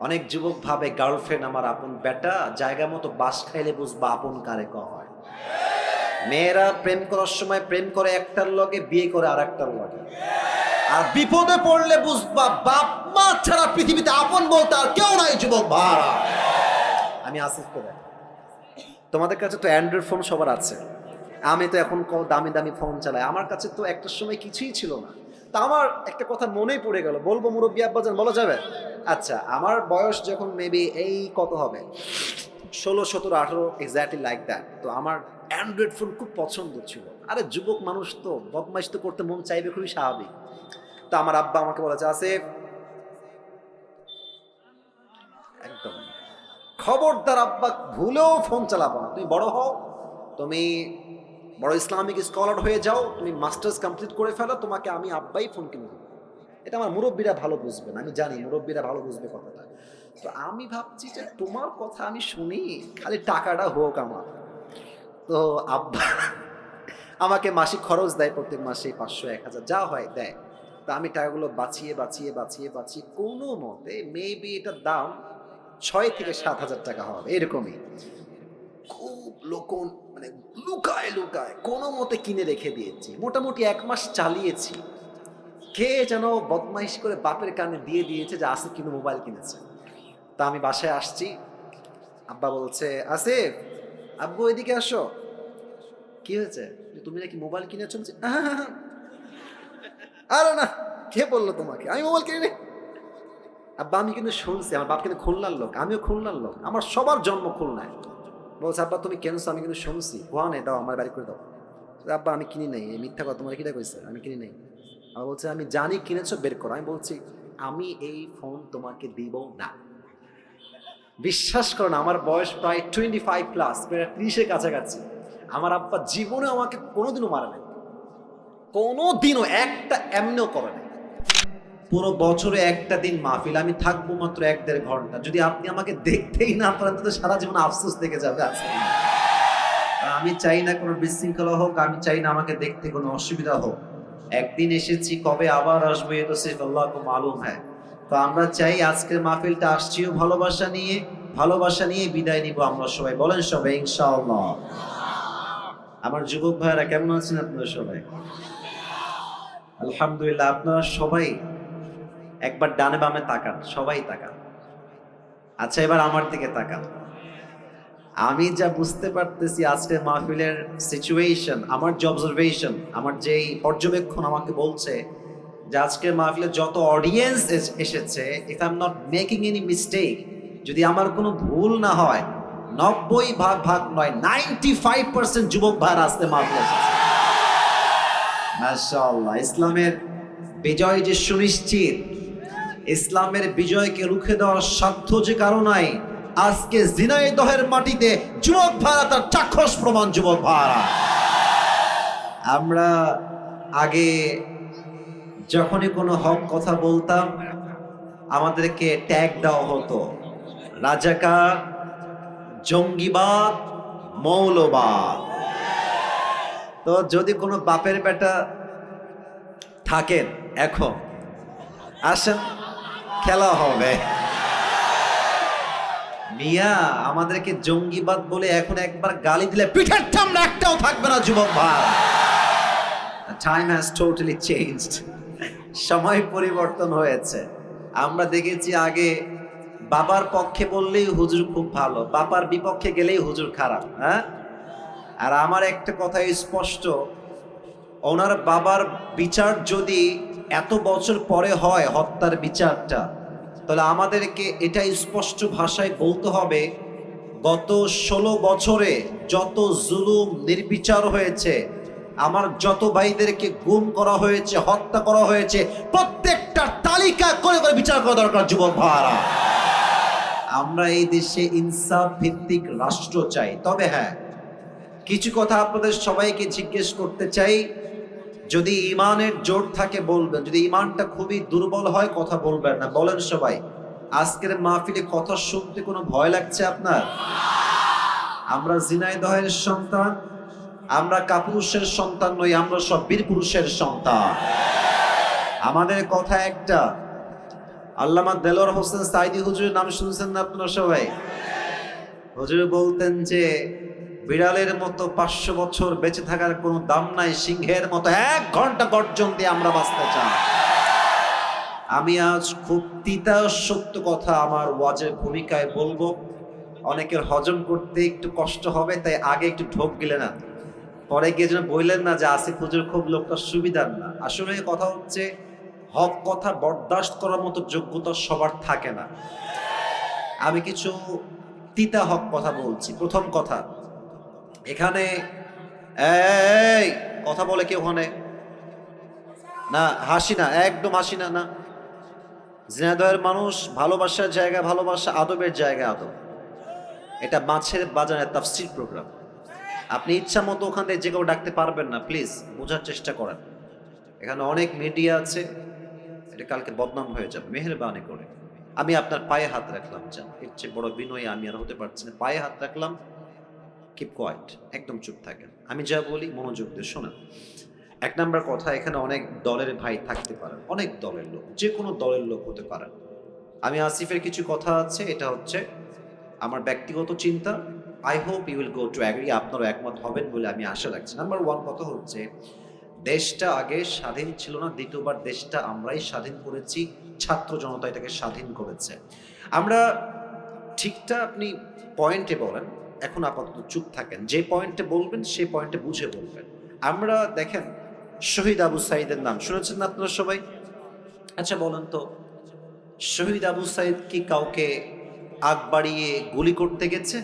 অনেক যুবক ভাবে গার্লফ্রেন্ড আমার আপন বেটা, জায়গা মতো বাস খাইলে বুঝবা আপন কারে হয়। মেয়েরা প্রেম করার সময় প্রেম করে একটার লগে, বিয়ে করে আর একটার লগে। আর বিপদে পড়লে বুঝবা বাপ মা ছাড়া পৃথিবীতে আপন বলতে আর কেউ নাই যুবক ভাড়া। আমি আসিফ করে, তোমাদের কাছে তো অ্যান্ড্রয়েড ফোন সবার আছে, আমি তো এখন দামি দামি ফোন চালাই। আমার কাছে তো একটা সময় কিছুই ছিল না। তা আমার একটা কথা মনেই পড়ে গেল, বলবো মুরব্বী আব্বাজান, বলা যাবে? আচ্ছা, আমার বয়স যখন মেবি এই কত হবে, 16, 17, 18, এক্স্যাক্টলি লাইক দ্যাট। তো আমার অ্যান্ড্রয়েড ফোন খুব পছন্দ ছিল। আরে যুবক মানুষ তো বদমাইশ তো করতে মন চাইবে, খুবই স্বাভাবিক। তো আমার আব্বা আমাকে বলেছে, আসিফ একদম খবরদার আব্বা, ভুলেও ফোন চালাবো না, তুমি বড় হও, তুমি বড় ইসলামিক স্কলার হয়ে যাও, তুমি মাস্টার্স কমপ্লিট করে ফেলো, তোমাকে আমি আব্বাই ফোন কিনে দেবো। এটা আমার মুরব্বীরা ভালো বুঝবেন, আমি জানি মুরব্বীরা ভালো বুঝবে কথাটা। তো আমি ভাবছি যে তোমার কথা আমি শুনি, খালি টাকাটা হোক আমার। তো আব্বা আমাকে মাসিক খরচ দেয়, প্রত্যেক মাসে 500, 1000 যা হয় দেয়। তো আমি টাকাগুলো বাঁচিয়ে বাঁচিয়ে বাঁচিয়ে বাঁচিয়ে কোনো মতে মেবি এটার দাম 6 থেকে 7 হাজার টাকা হবে এরকমই, খুব লোকন মানে লুকায় লুকায় কোনো মতে কিনে রেখে দিয়েছি। মোটামুটি 1 মাস চালিয়েছি। কে যেন বদমাইশ করে বাপের কানে দিয়ে দিয়েছে যে আসিফ কিন্তু মোবাইল কিনেছে। তা আমি বাসায় আসছি, আব্বা বলছে, আসিফ আব্বু এদিকে আসো। কি হয়েছে? তুমি নাকি মোবাইল কিনেছো? আরে না, কে বললো তোমাকে আমি মোবাইল কিনে? আব্বা আমি কিন্তু শুনছি, আমার বাপ কিন্তু খুলনার লোক, আমিও খুলনার লোক, আমার সবার জন্ম খুলনায়। বলছে, আব্বা তুমি কেনছো? আমি কিন্তু শুনছি। ওয়ানে দাও, আমার বাড়ি করে দাও। আব্বা আমি কিনি নাই, এই মিথ্যা কথা, তোমার কিটা কইছে? আমি কিনি নাই। আমার বলছে, আমি জানি কিনেছো, বের করো। আমি বলছি, আমি এই ফোন তোমাকে দিব না। বিশ্বাস করো না, আমার বয়স প্রায় 25+, প্রায় 30-এর কাছাকাছি। আমার আব্বা জীবনে আমাকে কোনোদিনও মারে নাই, কোনোদিনও একটা এমনিও করে নাই। পুরো বছরে একটা দিন মাহফিল, আমি থাকবো মাত্র 1-1.5 ঘন্টা। যদি আপনি আমাকে দেখতেই না পারেন তো সারা জীবন আফসোস থেকে যাবে। আজকে আমি চাই না কোনো বিশৃঙ্খলা হোক, আমি চাই না আমাকে দেখতে কোনো অসুবিধা হোক। একদিন এসেছি, কবে আবার আসবো এ তো সির্ফ আল্লাহকে মালুম হ্যায়। তো আমরা চাই আজকের মাহফিলটা আসছিও ভালোবাসা নিয়ে বিদায় নিব আমরা সবাই। বলেন সবাই ইনশাআল্লাহ। আমার যুবক ভাইয়েরা কেমন আছেন আপনারা সবাই? আলহামদুলিল্লাহ। আপনারা সবাই একবার ডানে বামে তাকান, সবাই তাকান। আচ্ছা, এবার আমার দিকে তাকান। আমি যা বুঝতে পারতেছি আজকের মাহফিলের সিচুয়েশন, আমার যে অবজারভেশন, আমার যেই পর্যবেক্ষণ আমাকে বলছে যে আজকের মাহফিলে যত অডিয়েন্স এসেছে, if I am not making any mistake, যদি আমার কোনো ভুল না হয়, 90 ভাগ নয়, 95% যুবক ভাইরা আজকে মাহফিলে এসেছে। মাশাআল্লাহ। ইসলামের বিজয় যে সুনিশ্চিত, ইসলামের বিজয়কে রুখে দেওয়ার সাধ্য যে কারো নাই, আজকে ঝিনাইদহের মাটিতে যুবক ভাইরা তার চাক্ষুষ প্রমাণ। যুবক ভাইরা, আমরা আগে যখনই কোনো হক কথা বলতাম আমাদেরকে ট্যাগ দেওয়া হতো রাজাকার, জঙ্গিবাদ, মৌলবাদ। তো যদি কোনো বাপের বেটা থাকেন এখন আসেন, খেলা হবে। মিয়া আমাদেরকে জঙ্গিবাদ বলে এখন একবার গালি দিলে পিঠের চামড়া একটাও থাকবে না যুবক ভাই। Time has totally changed. সময় পরিবর্তন হয়েছে। আমরা দেখেছি আগে বাবার পক্ষে বললেই হুজুর খুব ভালো, বাবার বিপক্ষে গেলেই হুজুর খারাপ। হ্যাঁ, আর আমার একটা কথা স্পষ্ট, ওনার বাবার বিচার যদি এত বছর পরে হয়, হত্যার বিচারটা, তাহলে আমাদেরকে এটা স্পষ্ট ভাষায় বলতে হবে, গত 16 বছরে যত জুলুম নির্বিচার হয়েছে, আমার যত ভাইদেরকে গুম করা হয়েছে, হত্যা করা হয়েছে, প্রত্যেকটা তালিকা করে করে বিচার করা দরকার যুবক ভাইরা। আমরা এই দেশে ইনসাফ ভিত্তিক রাষ্ট্র চাই। তবে হ্যাঁ, কিছু কথা আপনাদের সবাইকে জিজ্ঞেস করতে চাই। যদি ইমানের জোর থাকে বলবেন, যদি ইমানটা খুবই দুর্বল হয় কথা বলবেন না। বলেন সবাই, আজকের মাহফিলে কথা শুনতে কোনো ভয় লাগছে আপনার? আমরা ঝিনাইদহের সন্তান, আমরা কাপুরুষের সন্তান নই, আমরা সব বীর পুরুষের সন্তান। আমাদের কথা একটা, আল্লামা দেলোয়ার হোসেন সাইদি হুজুরের নাম শুনছেন না আপনারা সবাই? হুজুর বলতেন যে বিড়ালের মতো 500 বছর বেঁচে থাকার কোনো দাম নাই, সিংহের মতো 1 ঘন্টা গর্জন দিয়ে আমরা বাঁচতে চাই। আমি আজ খুব তিতা সত্য কথা আমার ওয়াজের ভূমিকায় বলবো, অনেকের হজম করতে একটু কষ্ট হবে, তাই আগে একটু ঢোক গিলে না, পরে গিয়ে যেন বললেন না যে আসিফ হুজুর খুব লোকটা সুবিধার না। আসলে কথা হচ্ছে হক কথা বরদাস্ত করার মতো যোগ্যতা সবার থাকে না। আমি কিছু তিতা হক কথা বলছি। প্রথম কথা, এখানে এই কথা বলে কি ওখানে না, হাসি না, একদম হাসি না। না, ঝিনাইদহের মানুষ ভালোবাসার জায়গা ভালোবাসা, আদবের জায়গা আদব। এটা মাছের বাজারের তাফসীর প্রোগ্রাম। আপনি ইচ্ছা মতো ওখান থেকে যে কেউ ডাকতে পারবেন না, প্লিজ বোঝার চেষ্টা করেন। এখানে অনেক মিডিয়া আছে, এটা কালকে বদনাম হয়ে যাবে, মেহেরবানি করে। আমি আপনার পায়ে হাত রাখলাম, যান, এর চেয়ে বড় বিনয়ী আমি আর হতে পারছি না। পায়ে হাত রাখলাম, কিপ কোয়াইট, একদম চুপ থাকেন। আমি যা বলি মনোযোগ দিয়ে শোনেন। 1 নাম্বার কথা, এখানে অনেক দলের ভাই থাকতে পারেন, অনেক দলের লোক, যে কোনো দলের লোক হতে পারেন। আমি আসিফের কিছু কথা আছে, এটা হচ্ছে আমার ব্যক্তিগত চিন্তা। I hope you will go to agree, আপনারা একমত হবেন বলে আমি আশা রাখছি। নাম্বার 1 কথা হচ্ছে, দেশটা আগে স্বাধীন ছিল না, দ্বিতীয়বার দেশটা আমরাই স্বাধীন করেছি, ছাত্র জনতা এটাকে স্বাধীন করেছে। আমরা ঠিকটা আপনি পয়েন্টে বলেন, এখন আপাতত চুপ থাকেন, যে পয়েন্টে বলবেন সেই পয়েন্টে বুঝে বলবেন। আমরা দেখেন শহীদ আবু সাইদের নাম শুনেছেন না আপনারা সবাই? আচ্ছা বলেন তো, শহীদ আবু সাইদ কি কাউকে আগ বাড়িয়ে গুলি করতে গেছে?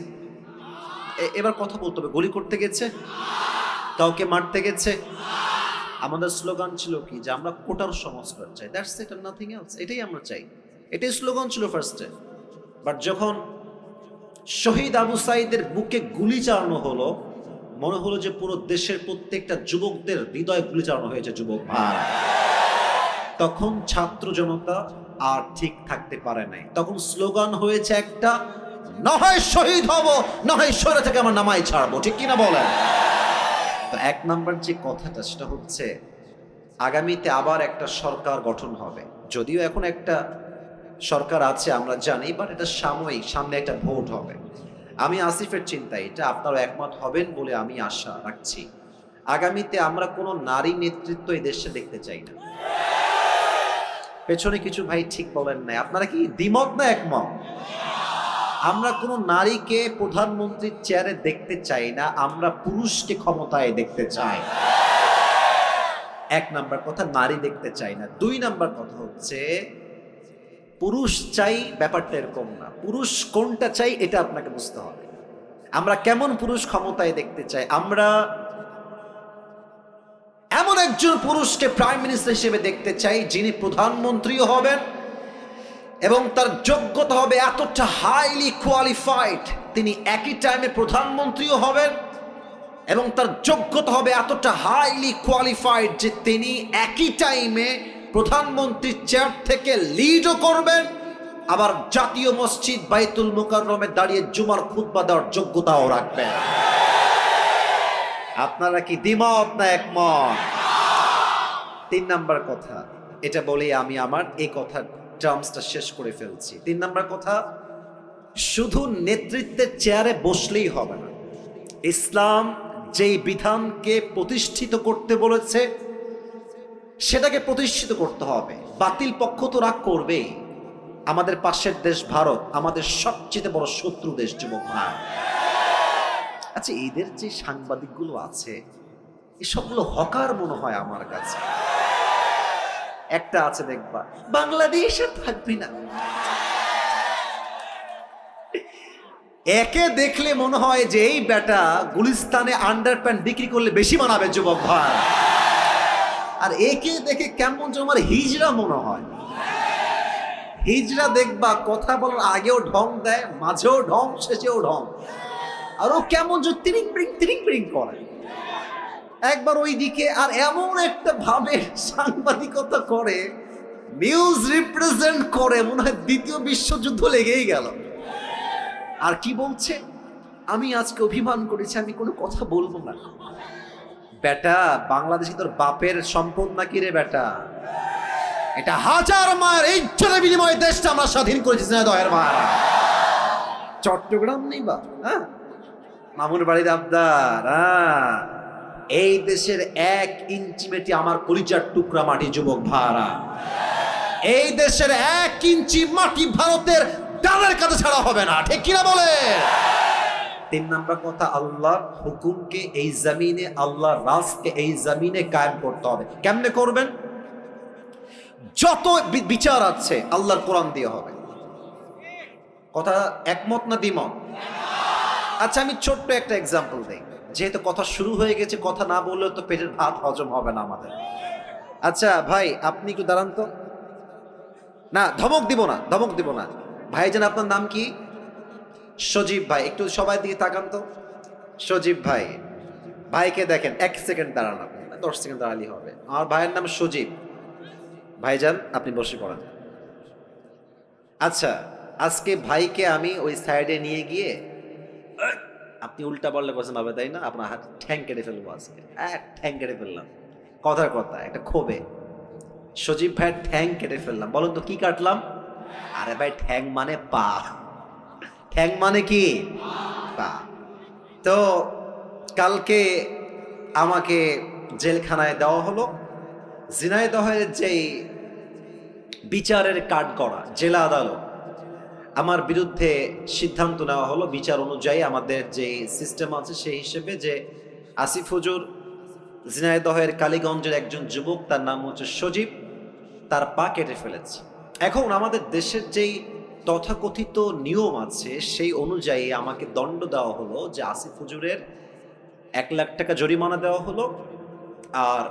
এবার কথা বলতে হবে, গুলি করতে গেছে? কাউকে মারতে গেছে? আমাদের স্লোগান ছিল কি, যে আমরা কোটার সংস্কার চাই, that's it and nothing else. এটাই আমরা চাই, এটাই স্লোগান ছিল ফার্স্টে। বাট যখন শহীদ আবু সাইদের বুকে গুলি চালানো হলো, মনে হলো যে পুরো দেশের প্রত্যেকটা যুবকদের হৃদয়ে গুলি চালানো হয়েছে, যুবক ভাই। তখন ছাত্র জনতা আর ঠিক থাকতে পারে নাই, তখন স্লোগান হয়েছে একটা, না হয় শহীদ হব, না হয় শহরে থেকে আমার নামাই ছাড়বো, ঠিক কিনা বলেন? তো 1 নাম্বার যে কথাটা, সেটা হচ্ছে আগামীতে আবার একটা সরকার গঠন হবে। যদিও এখন একটা সরকার আছে আমরা জানি, বাট এটা সাময়িক, সামনে একটা ভোট হবে। আমি আসিফের চিন্তা এটা, আপনারা একমত হবেন বলে আমি আশা রাখছি। আগামীতে আমরা কোনো নারী নেতৃত্ব এই দেশে দেখতে চাই না। পেছনে কিছু ভাই ঠিক বলেন নাই, আপনারা কি দ্বিমত না একমত? আমরা কোনো নারীকে প্রধানমন্ত্রীর চেয়ারে দেখতে চাই না, আমরা পুরুষকে ক্ষমতায় দেখতে চাই। 1 নাম্বার কথা, নারী দেখতে চাই না। 2 নাম্বার কথা হচ্ছে, পুরুষ চাই ব্যাপারটা এরকম না, পুরুষ কোনটা চাই এটা আপনাকে বুঝতে হবে। আমরা কেমন পুরুষ ক্ষমতায় দেখতে চাই? আমরা এমন একজন পুরুষকে প্রাইম মিনিস্টার হিসেবে দেখতে চাই, যিনি প্রধানমন্ত্রীও হবেন এবং তার যোগ্যতা হবে এতটা হাইলি কোয়ালিফাইড, তিনি একই টাইমে প্রধানমন্ত্রীও হবেন এবং তার যোগ্যতা হবে এতটা হাইলি কোয়ালিফাইড যে তিনি একই টাইমে প্রধানমন্ত্রীর চেয়ার থেকে লিডও করবেন, আবার জাতীয় মসজিদ বাইতুল মুকাররমে দাঁড়িয়ে জুমার খুতবা দেওয়ার যোগ্যতাও রাখবেন। আপনারা কি দ্বিমত না একমত? 3 নাম্বার কথা, এটা বলে আমি আমার এই কথার টার্মসটা শেষ করে ফেলছি। 3 নাম্বার কথা, শুধু নেতৃত্বের চেয়ারে বসলেই হবে না। ইসলাম যেই বিধানকে প্রতিষ্ঠিত করতে বলেছে সেটাকে প্রতিষ্ঠিত করতে হবে। বাতিল পক্ষ তো রাগ করবেই। আমাদের পাশের দেশ ভারত আমাদের সবচেয়ে বড় শত্রু দেশ, যুবক ভাই। আচ্ছা, এদের যে সাংবাদিকগুলো আছে এসবগুলো হকার মনে হয় আমার কাছে। একটা আছে দেখবা, বাংলাদেশ আর থাকবি না, একে দেখলে মনে হয় যে এই বেটা গুলিস্তানে আন্ডারপ্যান্ট বিক্রি করলে বেশি মানাবে, যুবক ভাই। আর একে দেখে কেমন যেন আমার হিজড়া মনে হয়। হিজড়া দেখবা কথা বলার আগেও ঢং দেয়, মাঝেও ঢং, শেষেও ঢং, আর ও কেমন যে তিরিং বিরিং করে একবার ওই দিকে, আর এমন একটা ভাবে সাংবাদিকতা করে, নিউজ রিপ্রেজেন্ট করে, মনে হয় 2য় বিশ্বযুদ্ধ লেগেই গেল। আর কি বলছে, আমি আজকে অভিমান করেছি, আমি কোনো কথা বলবো না। বেটা, বাংলাদেশে তোর বাপের সম্পদ নাকি রে বেটা? এটা হাজার মায়ের ইজ্জতের বিনিময়ে দেশটা আমরা স্বাধীন করেছি দয়ের মায়েরা। চট্টগ্রাম নেই বা হ্যাঁ, মামুর বাড়ির আবদার। এই দেশের 1 ইঞ্চি মাটি আমার কলিজার টুকরা মাটি যুবক ভাড়া। এই দেশের 1 ইঞ্চি মাটি ভারতের ডালের কাছে ছাড়া হবে না, ঠিক কিনা বলে? 3 নাম্বার কথা, আল্লাহর হুকুমকে এই জমিনে, আল্লাহর রাজকে এই জমিনে কায়েম করতে হবে। কেমনে করবেন? যত বিচার আছে আল্লাহর কোরআন দিয়ে হবে। কথা একমত না দ্বিমত? আচ্ছা, আমি ছোট্ট একটা এক্সাম্পল দেই, যেহেতু কথা শুরু হয়ে গেছে, কথা না বললেও তো পেটের ভাত হজম হবে না আমাদের। আচ্ছা ভাই, আপনি একটু দাঁড়ান তো। না, ধমক দিব না, ধমক দিব না। ভাইজান, আপনার নাম কি? সজীব ভাই। একটু সবাই দিকে তাকান তো। সজীব ভাই, ভাইকে দেখেন। 1 সেকেন্ড দাঁড়ান, আপনি 10 সেকেন্ড দাঁড়ালেই হবে। আমার ভাইয়ের নাম সজীব। ভাইজান, আপনি বসে পড়েন। আচ্ছা, আজকে ভাইকে আমি ওই সাইডে নিয়ে গিয়ে, আপনি উল্টা পাল্টা করছেন ভাবে, তাই না? আপনার হাত ঠ্যাং কেটে ফেলবো আজকে। ঠ্যাং কেটে ফেললাম, কথার কথা, একটা ক্ষোভে সজীব ভাইয়ের ঠ্যাং কেটে ফেললাম। বলুন তো কি কাটলাম? আরে ভাই, ঠ্যাং মানে পা। ঠ্যাং মানে কি? পা। তো কালকে আমাকে জেলখানায় দেওয়া হলো। ঝিনাইদহের যেই বিচারের কাঠগড়া জেলা আদালত, আমার বিরুদ্ধে সিদ্ধান্ত নেওয়া হলো বিচার অনুযায়ী, আমাদের যে সিস্টেম আছে সেই হিসেবে, যে আসিফ হুজুর ঝিনাইদহের কালীগঞ্জের একজন যুবক, তার নাম হচ্ছে সজীব, তার পা কেটে ফেলেছে। এখন আমাদের দেশের যেই তথাকথিত নিয়ম আছে সেই অনুযায়ী আমাকে দণ্ড দেওয়া হলো, যে আসিফ হুজুরের 1 লাখ টাকা জরিমানা দেওয়া হলো আর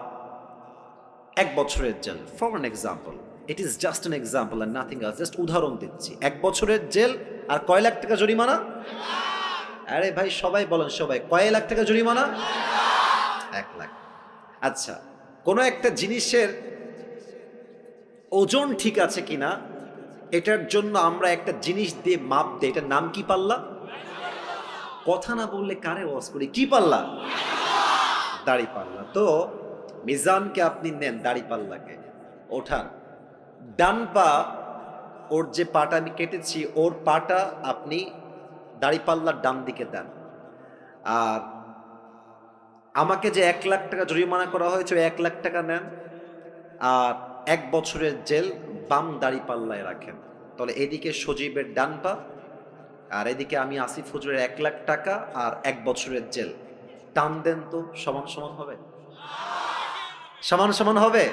1 বছরের জেল। For an example, it is just an example and nothing else, just উদাহরণ দিচ্ছি। 1 বছরের জেল আর কয় লাখ টাকা জরিমানা? আরে ভাই সবাই বলেন, সবাই কয় লাখ টাকা জরিমানা? 1 লাখ। আচ্ছা, কোনো একটা জিনিসের ওজন ঠিক আছে কিনা এটার জন্য আমরা একটা জিনিস দিয়ে মাপ দিই, এটার নাম কি? পাল্লা। কথা না বললে কারে ওয়াজ করি? কি পাল্লা? দাড়ি পাল্লা। তো মিজানকে আপনি নেন, দাড়ি পাল্লাকে ওঠান, ডান পা, ওর যে পাটা আমি কেটেছি ওর পাটা আপনি দাড়ি পাল্লার ডান দিকে দেন। আর আমাকে যে 1 লাখ টাকা জরিমানা করা হয়েছে, 1 লাখ টাকা নেন আর 1 বছরের জেল বাম দাড়ি পাল্লায় রাখেন। তাহলে এদিকে সজীবের ডান পা আর এদিকে আমি আসিফ হুজুরের 1 লাখ টাকা আর 1 বছরের জেল। টান দেন তো, সমান সমান হবে? সমান সমান হবে?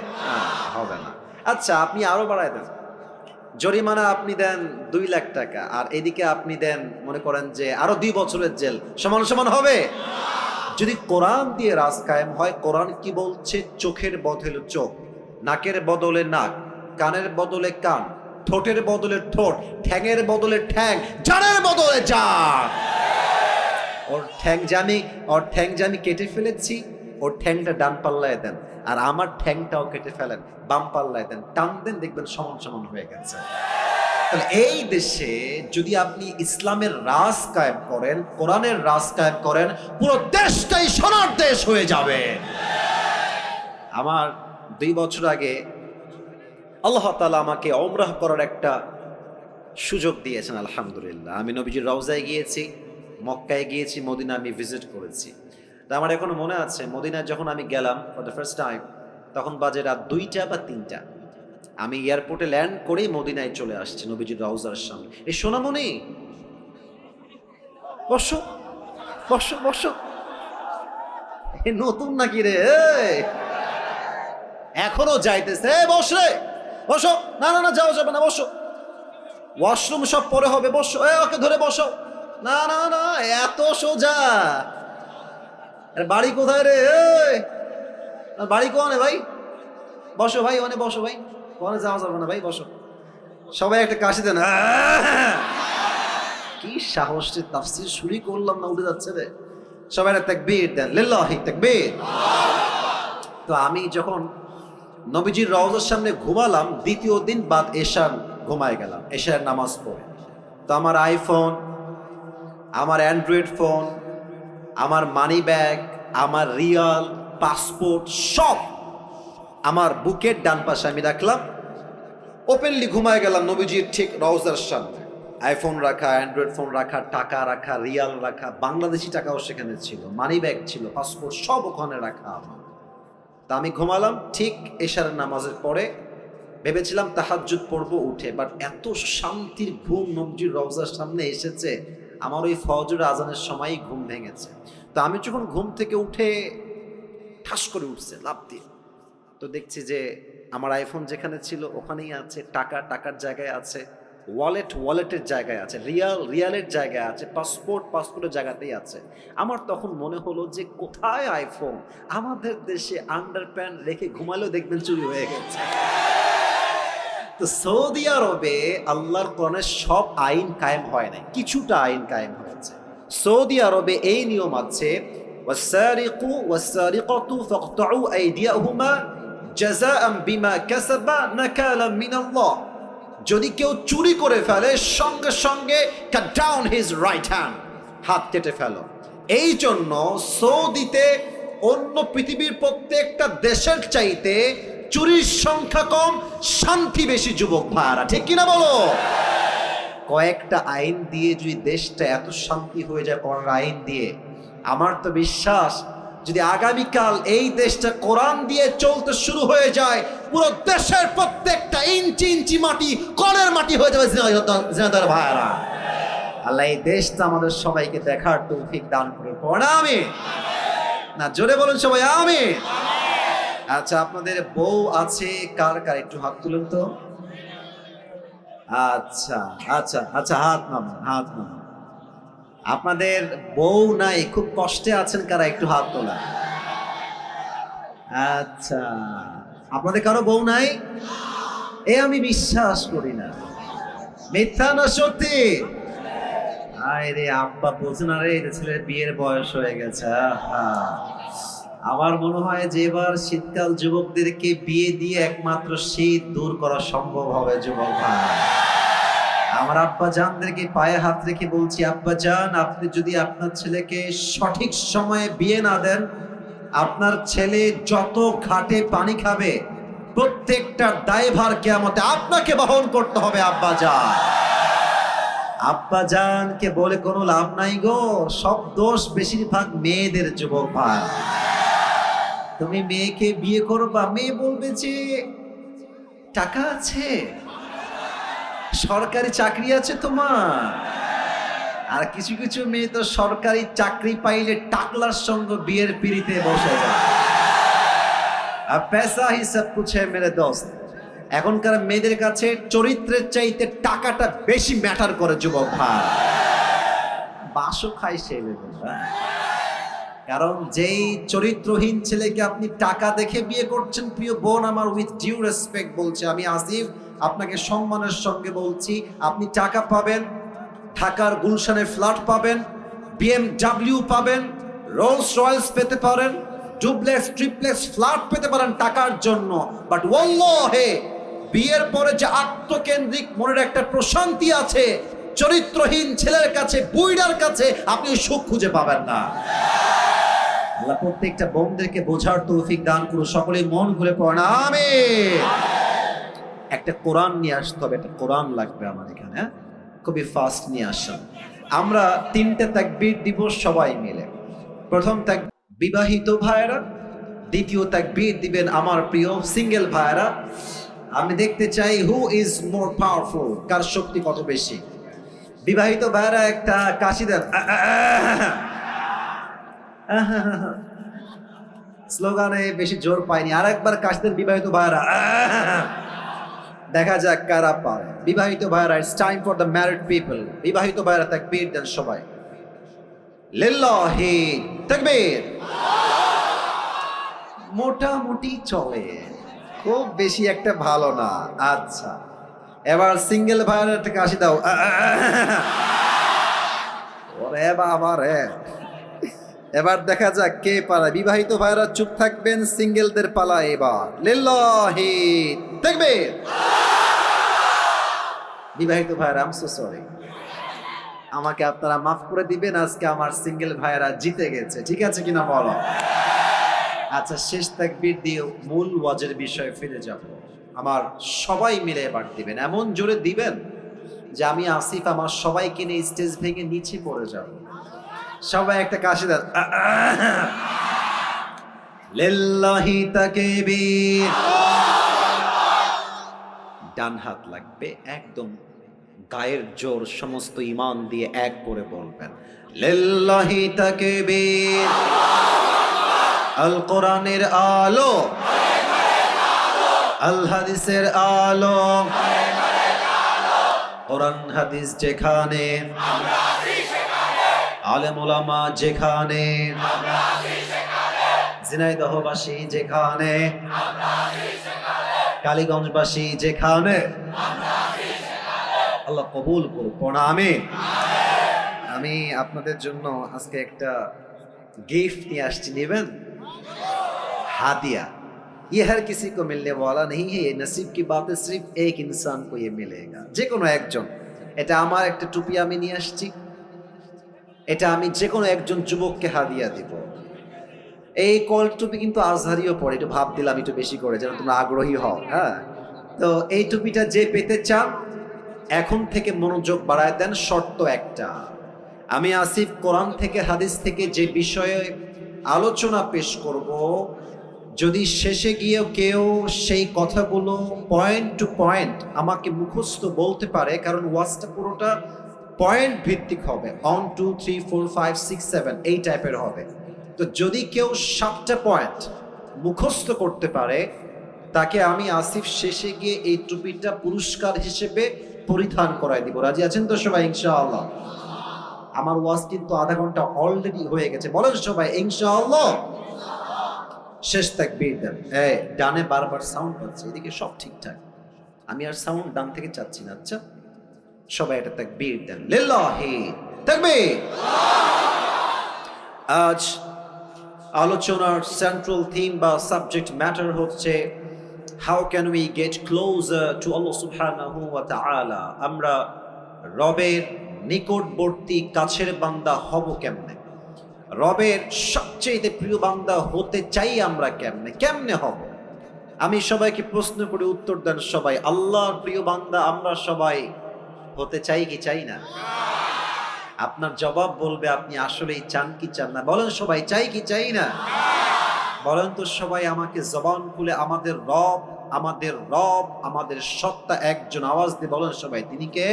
হবে না। আচ্ছা, আপনি আরো বাড়ায় দেন, জরিমানা আপনি দেন 2 লাখ টাকা আর এদিকে আপনি দেন মনে করেন যে আরো 2 বছরের জেল। সমান সমান হবে? যদি কোরআন দিয়ে রাজ কায়েম হয়, কোরআন কি বলছে? চোখের বদলে চোখ, নাকের বদলে নাক, কানের বদলে কান, ঠোঁটের বদলে ঠোঁট, ঠ্যাঙের বদলে ঠ্যাং, জানের বদলে জান। ওর ঠ্যাং জানি কেটে ফেলেছি, ওর ঠ্যাংটা ডান পাল্লায় দেন আর আমার ঠ্যাংটাও কেটে ফেলেন, বাম পাল্লায় দেন, টান দেন, দেখবেন সমান সমান হয়ে গেছে। তাহলে এই দেশে যদি আপনি ইসলামের রাজ কায়েম করেন, কোরআনের রাজ কায়েম করেন, পুরো দেশটাই সোনার দেশ হয়ে যাবে। আমার 2 বছর আগে আল্লাহ তাআলা আমাকে উমরাহ করার একটা সুযোগ দিয়েছেন, আলহামদুলিল্লাহ। আমি নবীজির রওজায় গিয়েছি, মক্কায় গিয়েছি, মদিনা আমি ভিজিট করেছি। তা আমার এখনো মনে আছে, মদিনায় যখন আমি গেলাম ফর দ্য ফার্স্ট টাইম, তখন বাজে রাত 2টা বা 3টা। আমি এয়ারপোর্টে ল্যান্ড করেই মদিনায় চলে আসছি, নবীজির রওজার সামনে। এই সোনামণি, বসো বসো বসো। এ নতুন নাকি রে? এখনো যাইতেছে? বস রে, বসো। না না না, যাও, যাবে না, বসো। ওয়াশরুম সব পরে হবে, বসো। ওকে ধরে বসো। না না না, এত সোজা? বাড়ি কোথায় রে? বাড়ি কোনে ভাই? বসো ভাই, ওনে বসো ভাই, কোনে যাওয়া যাবে না ভাই, বসো। সবাই একটা কাশি দেন। কি সাহস, তাফসীর শুরু করলাম না উঠে যাচ্ছে রে। সবাই একটা তাকবীর দেন, লিল্লাহি তাকবীর। তো আমি যখন নবীজির রওজার সামনে ঘুমালাম, 2য় দিন বাদ এশার ঘুমায় গেলাম, এশার নামাজ পড়ে। তো আমার আইফোন, আমার অ্যান্ড্রয়েড ফোন, আমার মানি ব্যাগ, আমার রিয়াল, পাসপোর্ট সব আমার বুকের ডান পাশে আমি রাখলাম। ওপেনলি ঘুমায় গেলাম নবীজির ঠিক রওজার সামনে। আইফোন রাখা, অ্যান্ড্রয়েড ফোন রাখা, টাকা রাখা, রিয়াল রাখা, বাংলাদেশি টাকাও সেখানে ছিল, মানি ব্যাগ ছিল, পাসপোর্ট সব ওখানে রাখা আমার। তা আমি ঘুমালাম ঠিক এশার নামাজের পরে। ভেবেছিলাম তাহাজ্জুদ পড়বো উঠে, বাট এত শান্তির ঘুম নবীজির রওজার সামনে এসেছে, আমার ওই ফজর আজানের সময়ই ঘুম ভেঙেছে। তো আমি যখন ঘুম থেকে উঠে ঠাস করে উঠছে লাফ দিয়ে, তো দেখছি যে আমার আইফোন যেখানে ছিল ওখানেই আছে, টাকা টাকার জায়গায় আছে, ওয়ালেটের জায়গায় আছে, রিয়ালের জায়গায় আছে, পাসপোর্টের জায়গাতেই আছে। আমার তখন মনে হলো যে কোথায় আইফোন, আমাদের দেশে আন্ডারপ্যান্ট রেখে ঘুমালেও দেখবেন চুরি হয়ে গেছে। তো সৌদি আরবে আল্লাহর কোরআনের সব আইন কায়েম হয় নাই, কিছুটা আইন কায়েম হয়েছে। সৌদি আরবে এই নিয়ম আছে, ওয়াসারিকু ওয়াসারিকাতু ফাকতাউ আইদিয়াহুমা জাযাআন বিমা কাসাবা নাকালাম মিনাল্লাহ। যদি কেউ চুরি করে ফেলে সঙ্গে সঙ্গে cut down his right hand, হাত কেটে ফেলো। এই জন্য সৌদিতে অন্য পৃথিবীর প্রত্যেকটা দেশের চাইতে চুরির সংখ্যা কম, শান্তি বেশি। যুবক ভাইরা ঠিক কিনা বলো? কয়েকটা আইন দিয়ে যদি দেশটা এত শান্তি হয়ে যায় কোরআন আইন দিয়ে, আমার তো বিশ্বাস যদি আগামীকাল এই দেশটা কোরআন দিয়ে চলতে শুরু হয়ে যায়, পুরো দেশের প্রত্যেকটা ইঞ্চি ইঞ্চি মাটি কলের মাটি হয়ে যাবে। জিনাদার ভাইরা, আল্লাহ এই দেশটা আমাদের সবাইকে দেখার তৌফিক দান করে পড়া আমি না, জোরে বলুন সবাই আমি। আচ্ছা, আপনাদের বউ আছে কার কার একটু হাত তুলুন তো। আচ্ছা আচ্ছা আচ্ছা, হাত নামান। আপনাদের বউ নাই, খুব কষ্টে আছেন কারা, একটু হাত তোলা। আচ্ছা, আপনাদের কারো বউ নাই? আমি বিশ্বাস করি না, মিথ্যা না সত্যি? আরে আব্বা বোঝে না রে, ছেলের বিয়ের বয়স হয়ে গেছে। আমার মনে হয় যে এবার শীতকাল যুবকদেরকে বিয়ে দিয়ে একমাত্র শীত দূর করা সম্ভব হবে। যুবক ভাই, আমার আব্বা জানদেরকে পায়ে হাত রেখে বলছি, আব্বা জান, আপনি যদি আপনার ছেলেকে সঠিক সময়ে বিয়ে না দেন, আপনার ছেলে যত ঘাটে পানি খাবে প্রত্যেকটা দায়ভার কিয়ামতে আপনাকে বহন করতে হবে। আব্বা জান, আব্বা জানকে বলে কোনো লাভ নাই গো, সব দোষ বেশিরভাগ মেয়েদের। যুবক ভাই, তুমি মেয়েকে বিয়ে করবা, মেয়ে বলবে যে টাকা আছে, সরকারি চাকরি আছে তোমার। আর কিছু কিছু মেয়ে তো সরকারি চাকরি পাইলে টাকলার সঙ্গে বিয়ের পিড়িতে বসে যায়। আর পেশা হি সব কুছ হ্যায় মেরে দোস্ত। এখনকার মেয়েদের কাছে চরিত্রের চাইতে টাকাটা বেশি ম্যাটার করে। যুবক ভাই, বাসও খাই সে লেভেল। কারণ যেই চরিত্রহীন ছেলেকে আপনি টাকা দেখে বিয়ে করছেন, প্রিয় বোন আমার, উইথ ডিউ রেসপেক্ট বলছে, আমি আসিফ আপনাকে সম্মানের সঙ্গে বলছি, আপনি টাকা পাবেন, ঢাকার গুলশানে ফ্ল্যাট পাবেন, BMW পাবেন, রোলস রয়েলস পেতে পারেন, ডুপ্লেক্স ট্রিপ্লেক্স ফ্ল্যাট পেতে পারেন টাকার জন্য। বাট ওয়াল্লাহি বিয়ের পরে যে আত্মকেন্দ্রিক মনের একটা প্রশান্তি আছে, চরিত্রহীন ছেলের কাছে, বুইড়ার কাছে আপনি সুখ খুঁজে পাবেন না। আল্লাহ প্রত্যেকটা বোনদেরকে বোঝার তৌফিক দান করুন। সকলেই মন খুলে পড়েন আমিন। একটা কোরআন নিয়ে আসতে হবে, একটা কোরআন লাগবে আমার এখানে, খুবই ফাস্ট নিয়ে আসেন। আমরা 3টে তাকবীর দিব সবাই মিলে। প্রথম তাকবীর বিবাহিত ভাইরা, দ্বিতীয় তাকবীর দিবেন আমার প্রিয় সিঙ্গেল ভাইরা। আমি দেখতে চাই হু ইজ মোর পাওয়ারফুল, কার শক্তি কত বেশি। বিবাহিত ভাইরা একটা কাশি দেন, স্লোগানে বেশি জোর পাইনি, আর একবার কাশি দেন বিবাহিত ভাইরা, দেখা যাক কারা পারে। বিবাহিত ভাইরা, it's time for the married people. বিবাহিত ভাইরা তাকবীর দেন সবাই, লিল্লাহি তাকবীর। মোটামুটি চলে, খুব বেশি একটা ভালো না। আচ্ছা, এবার সিঙ্গেল ভাইরা একটা কাশি দাও। ওরে বাবা রে, এবার দেখা যাক কে পারে। বিবাহিত ভাইরা চুপ থাকবেন, সিঙ্গেলদের পালা এবার। লিল্লাহি তাকবীর। বিবাহিত ভাইরা, আই এম সো সরি, আমাকে আপনারা মাফ করে দিবেন, আজকে আমার সিঙ্গেল ভাইরা জিতে গেছে, ঠিক আছে কিনা বলো? আচ্ছা, শেষ তাকবীর দিয়ে মূল ওয়াজের বিষয়ে ফিরে যাব। আমার সবাই মিলে এবার দিবেন, এমন জোরে দিবেন যে আমি আসিফ আমার সবাইকে নিয়ে স্টেজ ভেঙে নিচে পড়ে যাব। সবাই একটা কাশি দেন। লিল্লাহি তাকবীর। ডান হাত লাগবে, একদম গায়ের জোর সমস্ত ঈমান দিয়ে এক করে বলবেন লিল্লাহি তাকবীর। আল কোরআনের আলো, আল হাদিসের আলো, কোরআন হাদিস যেখানে, আলেম ওলামা যেখানে, ঝিনাইদহবাসী যেখানে, কালীগঞ্জবাসী যেখানে, আল্লাহ কবুল করুক। আমিন। আমি আপনাদের জন্য আজকে একটা गिफ्ट নিয়ে আসছি, নেবেন? हादिया। ये हर किसी को मिलने वाला नहीं है, ये नसीब की बात है, सिर्फ एक इंसान को ये मिलेगा, যে কোনো একজন। এটা আমার একটা টুপি আমি নিয়ে আসছি, এটা আমি যে কোনো একজন যুবককে হাদিয়া দিব। এই কল টুপি কিন্তু আজহারিও পড়ে, একটু ভাব দিলাম একটু বেশি করে যেন তোমরা আগ্রহী হও। হ্যাঁ, তো এই টুপিটা যে পেতে চান এখন থেকে মনোযোগ বাড়ায় দেন। শর্ত একটা, আমি আসিফ কোরআন থেকে হাদিস থেকে যে বিষয়ে আলোচনা পেশ করব, যদি শেষে গিয়ে কেউ সেই কথাগুলো পয়েন্ট টু পয়েন্ট আমাকে মুখস্থ বলতে পারে, কারণ ওয়াজটা পুরোটা পয়েন্ট ভিত্তিক হবে, 1 2 3 4 5 6 7 এই টাইপের হবে। তো যদি কেউ 7টা পয়েন্ট মুখস্থ করতে পারে, তাকে আমি আসিফ শেষে গিয়ে এই টুপিটা পুরস্কার হিসেবে পরিধান করাই দিব। রাজি আছেন তো সবাই? ইনশাআল্লাহ। আমার ওয়াজ কিন্তু আধা ঘন্টা অলরেডি হয়ে গেছে, বলেন সবাই ইনশাআল্লাহ। শেষ তাকবীর দেন। এই ডানে বারবার সাউন্ড পাচ্ছে, এদিকে সব ঠিকঠাক, আমি আর সাউন্ড ডান থেকে চাচ্ছি না। আচ্ছা, সবাই এটা তাকবীর দেন। লিল্লাহি তাকবীর। আজ আলোচনার সেন্ট্রাল থিম বা সাবজেক্ট ম্যাটার হচ্ছে how can we get closer to আল্লাহ সুবহানাহু ওয়া তাআলা। আমরা রবের নিকটবর্তী কাছের বান্দা হব কেমনে? রবের সবচেয়ে প্রিয় বান্দা হতে চাই আমরা কেমনে? কেমনে হব? আমি সবাইকে প্রশ্ন করে উত্তর দেন সবাই। আল্লাহর প্রিয় বান্দা আমরা সবাই হতে চাই কি চাই না? আপনার জবাব বলবে আপনি আসলেই চান কি চান না। বলেন সবাই, চাই কি চাই না? বলেন তো সবাই আমাকে জবান খুলে, আমাদের রব, আমাদের রব, আমাদের সত্তা একজন, আওয়াজ দিয়ে বলেন সবাই, তিনি কে?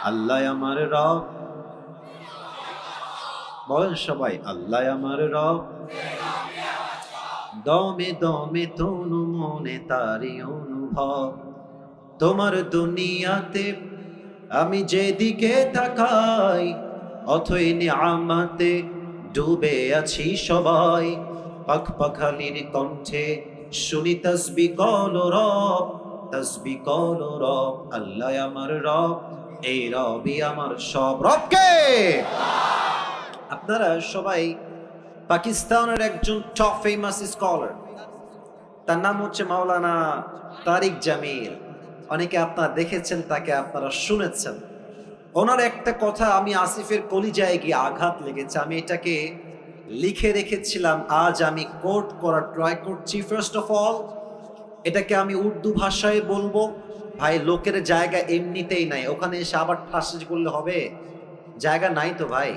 আল্লাহ আমার রব। বলেন সবাই, আল্লাহ আমার রব। দমে দমে তনু মনে তারি অনুভব, তোমার দুনিয়াতে আমি যেদিকে তাকাই, অথই নিয়ামতে ডুবে আছি সবাই। পাখ পাখালির কণ্ঠে শুনি তাসবিহ করো রব, তাসবিহ করো রব। আল্লাহ আমার রব, এই রবই আমার সব। রবকে আপনারা সবাই পাকিস্তানের একজন টপ ফেমাস স্কলার, তার নাম হচ্ছে মাওলানা তারিক জামিল। অনেকে আপনারা দেখেছেন তাকে, আপনারা শুনেছেন। ওনার একটা কথা আমি আসিফের কলিজায় গিয়ে আঘাত লেগেছে, আমি এটাকে লিখে রেখেছিলাম, আজ আমি কোট করার ট্রাই করছি। ফার্স্ট অফ অল এটাকে আমি উর্দু ভাষায় বলবো। ভাই, লোকের জায়গা এমনিতেই নাই, ওখানে এসে আবার ঠাসি করলে হবে? জায়গা নাই তো ভাই,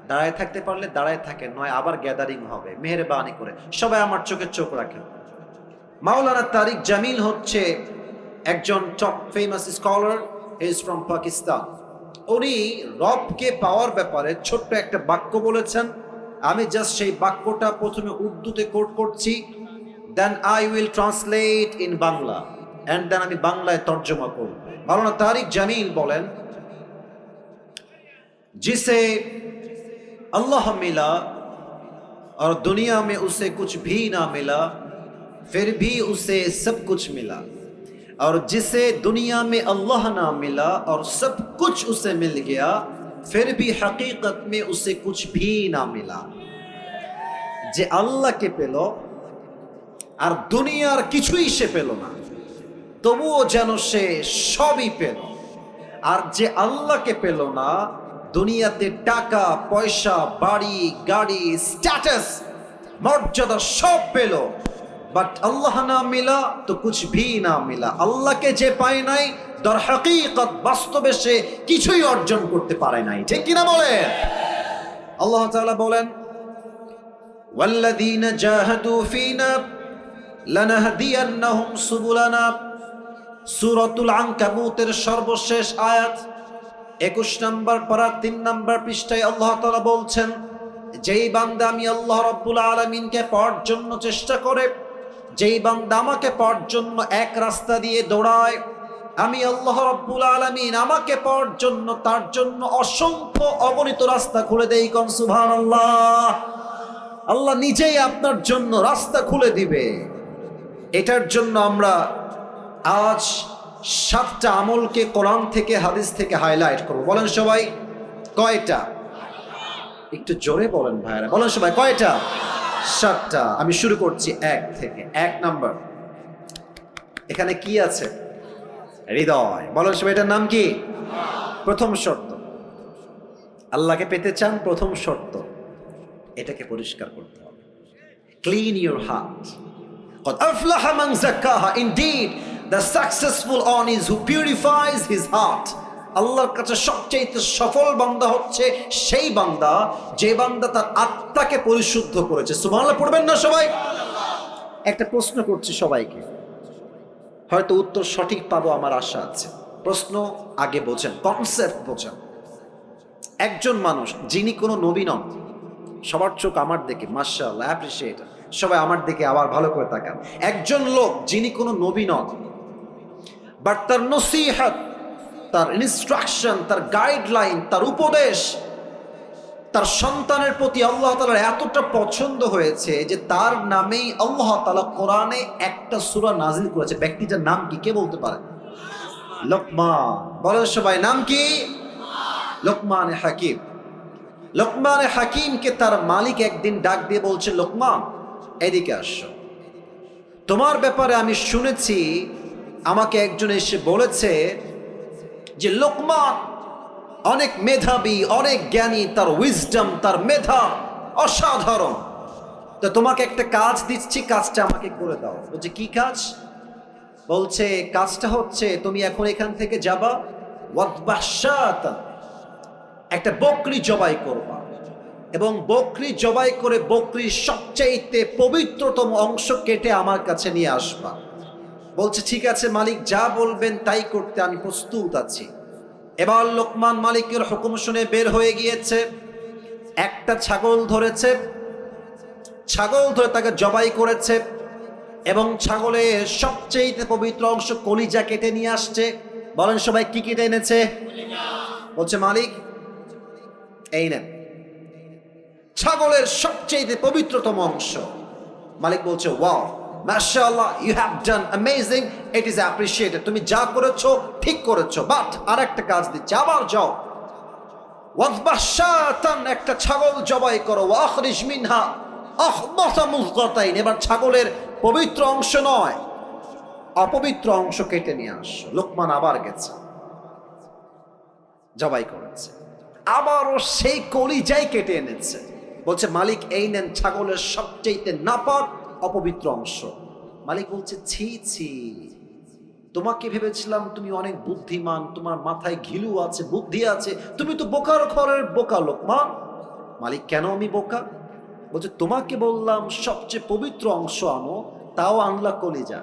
দাঁড়ায় থাকতে পারলে দাঁড়ায় থাকেন, নয় আবার গ্যাদারিং হবে। মেহেরবানি করে সবাই আমার চোখে চোখ রাখেন। মাওলানা তারিক জামিল হচ্ছে একজন top famous scholar, is from Pakistan. উনি রবকে পাওয়ার ব্যাপারে ছোট্ট একটা বাক্য বলেছেন। আমি জাস্ট সেই বাক্যটা প্রথমে উর্দুতে কোট করছি, then I will translate in Bangla, and then আমি বাংলায় তর্জমা করব। মাওলানা তারিক জামিল বলেন, जिसे अल्लाह मिला और दुनिया में उसे कुछ भी ना मिला, फिर भी उसे सब कुछ मिला, और जिसे दुनिया में अल्लाह ना मिला और सब कुछ उसे मिल गया, फिर भी हकीकत में उसे कुछ भी ना मिला। যে আল্লাহকে পেল আর দুনিয়ার কিছুই সে পেল না, তবুও যেন সে সবই পেল। আর যে আল্লাহকে পেল না, দুনিয়াতে টাকা পয়সা, বাড়ি গাড়ি, স্ট্যাটাস, মর্যাদা সব পেল, বাট আল্লাহ না মিলা তো কুছ ভি না মিলা। আল্লাহকে যে পায় নাই, দর হাকিকত বাস্তবে সে কিছুই অর্জন করতে পারে নাই। ঠিক কিনা বলে? আল্লাহ তাআলা বলেন, ওয়াল্লাযীনা জাহাদু ফীনা লানাহদিয়ান্নাহুম সুবুলানা। সূরাতুল আনকাবুতের সর্বশেষ আয়াত 21 নম্বর পারা 3 নম্বর পৃষ্ঠায় আল্লাহ তাআলা বলছেন, যেই বান্দা আমি আল্লাহ রাব্বুল আলামিনকে পাওয়ার জন্য চেষ্টা করে, যেই বান্দা আমাকে পাওয়ার জন্য এক রাস্তা দিয়ে দৌড়ায়, আমি আল্লাহ রাব্বুল আলামিন আমাকে পাওয়ার জন্য তার জন্য অসংখ্য অগণিত রাস্তা খুলে দেই। কোন সুবহানাল্লাহ। আল্লাহ নিজেই আপনার জন্য রাস্তা খুলে দিবে। এটার জন্য আমরা আজ 7টা আমলকে কোরআন থেকে হাদিস থেকে হাইলাইট করব। বলেন সবাই কয়টা? একটু জোরে বলেন ভাইরা, বলেন সবাই কয়টা? 7টা। আমি শুরু করছি 1 থেকে। 1 নাম্বার, এখানে কি আছে? হৃদয়। বলেন সবাই এটার নাম কি? প্রথম শর্ত, আল্লাহকে পেতে চান, প্রথম শর্ত এটাকে পরিষ্কার করতে হবে। Clean your heart. قد أفلح من زكاها. Indeed, the successful one is who purifies his heart. আল্লাহর কাছে সবচেয়ে সফল বান্দা হচ্ছে সেই বান্দা যে বান্দা তার আত্মাকে পরিশুদ্ধ করেছে। সুবহানাল্লাহ পড়বেন না সবাই? একটা প্রশ্ন করছি সবাইকে, হয়তো উত্তর সঠিক পাবো আমার আশা আছে। প্রশ্ন আগে বোঝেন, কনসেপ্ট বোঝেন। একজন মানুষ যিনি কোনো নবী নন, সবার চোখ আমার দিকে, মাশাআল্লাহ, অ্যাপ্রিশিয়েট, সবাই আমার দিকে আবার ভালো করে তাকান। একজন লোক যিনি কোনো নবী নন, বাট তার নসিহত, তার ইনস্ট্রাকশন, তার গাইডলাইন, তার উপদেশ তার সন্তানের প্রতি আল্লাহ তাআলার এতটা পছন্দ হয়েছে যে তার নামেই আল্লাহ তাআলা কোরআনে একটা সূরা নাজিল করেছে। ব্যক্তিটার নাম কি কে বলতে পারে? লোকমান। বলেন সবাই নাম কি? লোকমান হাকিম। লোকমান হাকিমকে তার মালিক একদিন ডাক দিয়ে বলছে, লোকমান এদিকে আসো, তোমার ব্যাপারে আমি শুনেছি, আমাকে একজন এসে বলেছে যে লোকমান অনেক মেধাবী, অনেক জ্ঞানী, তার উইজডম, তার মেধা অসাধারণ। তো তোমাকে একটা কাজ দিচ্ছি, কাজটা আমাকে করে দাও। বলছে কি কাজ? বলছে কাজটা হচ্ছে তুমি এখন এখান থেকে যাবা, ওয়াদবাহশাতান, একটা বকরি জবাই করবা, এবং বকরি জবাই করে বকরির সবচাইতে পবিত্রতম অংশ কেটে আমার কাছে নিয়ে আসবা। বলছে ঠিক আছে মালিক, যা বলবেন তাই করতে আমি প্রস্তুত আছি। এবার লোকমান মালিকের হুকুম শুনে বের হয়ে গিয়েছে, একটা ছাগল ধরেছে, ছাগল ধরে তাকে জবাই করেছে এবং ছাগলের সবচেয়ে পবিত্র অংশ কলিজা কেটে নিয়ে আসছে। বলেন সবাই কি কেটে এনেছে? বলছে মালিক এই নেন ছাগলের সবচেয়ে পবিত্রতম অংশ। মালিক বলছে ওয়াও, মাশাআল্লাহ, you have done amazing, it is appreciated, তুমি যা করেছো ঠিক করেছো, বাট আরেকটা কাজ দিচ্ছি, আবার যাও, ওয়াদবাহশাতান, একটা ছাগল জবাই করো, ওয়াখরিজ মিনহা আখবাসা মুযগাতাইন, এবার ছাগলের পবিত্র অংশ নয় অপবিত্র অংশ কেটে নিয়ে আসো। লোকমান আবার গেছে, জবাই করেছে, আবারও সেই কলিজাই কেটে এনেছে। বলছে মালিক এই নেন ছাগলের সবচেয়ে নাপাক অপবিত্র অংশ। মালিক বলছে ছি ছি, তোমাকে ভেবেছিলাম তুমি অনেক বুদ্ধিমান, তোমার মাথায় ঘিলু আছে, বুদ্ধি আছে, তুমি তো বোকার ঘরের বোকা লোকমান। মালিক কেন আমি বোকা? বলছে তোমাকে বললাম সবচেয়ে পবিত্র অংশ আনো, তাও আনলা কলিজা,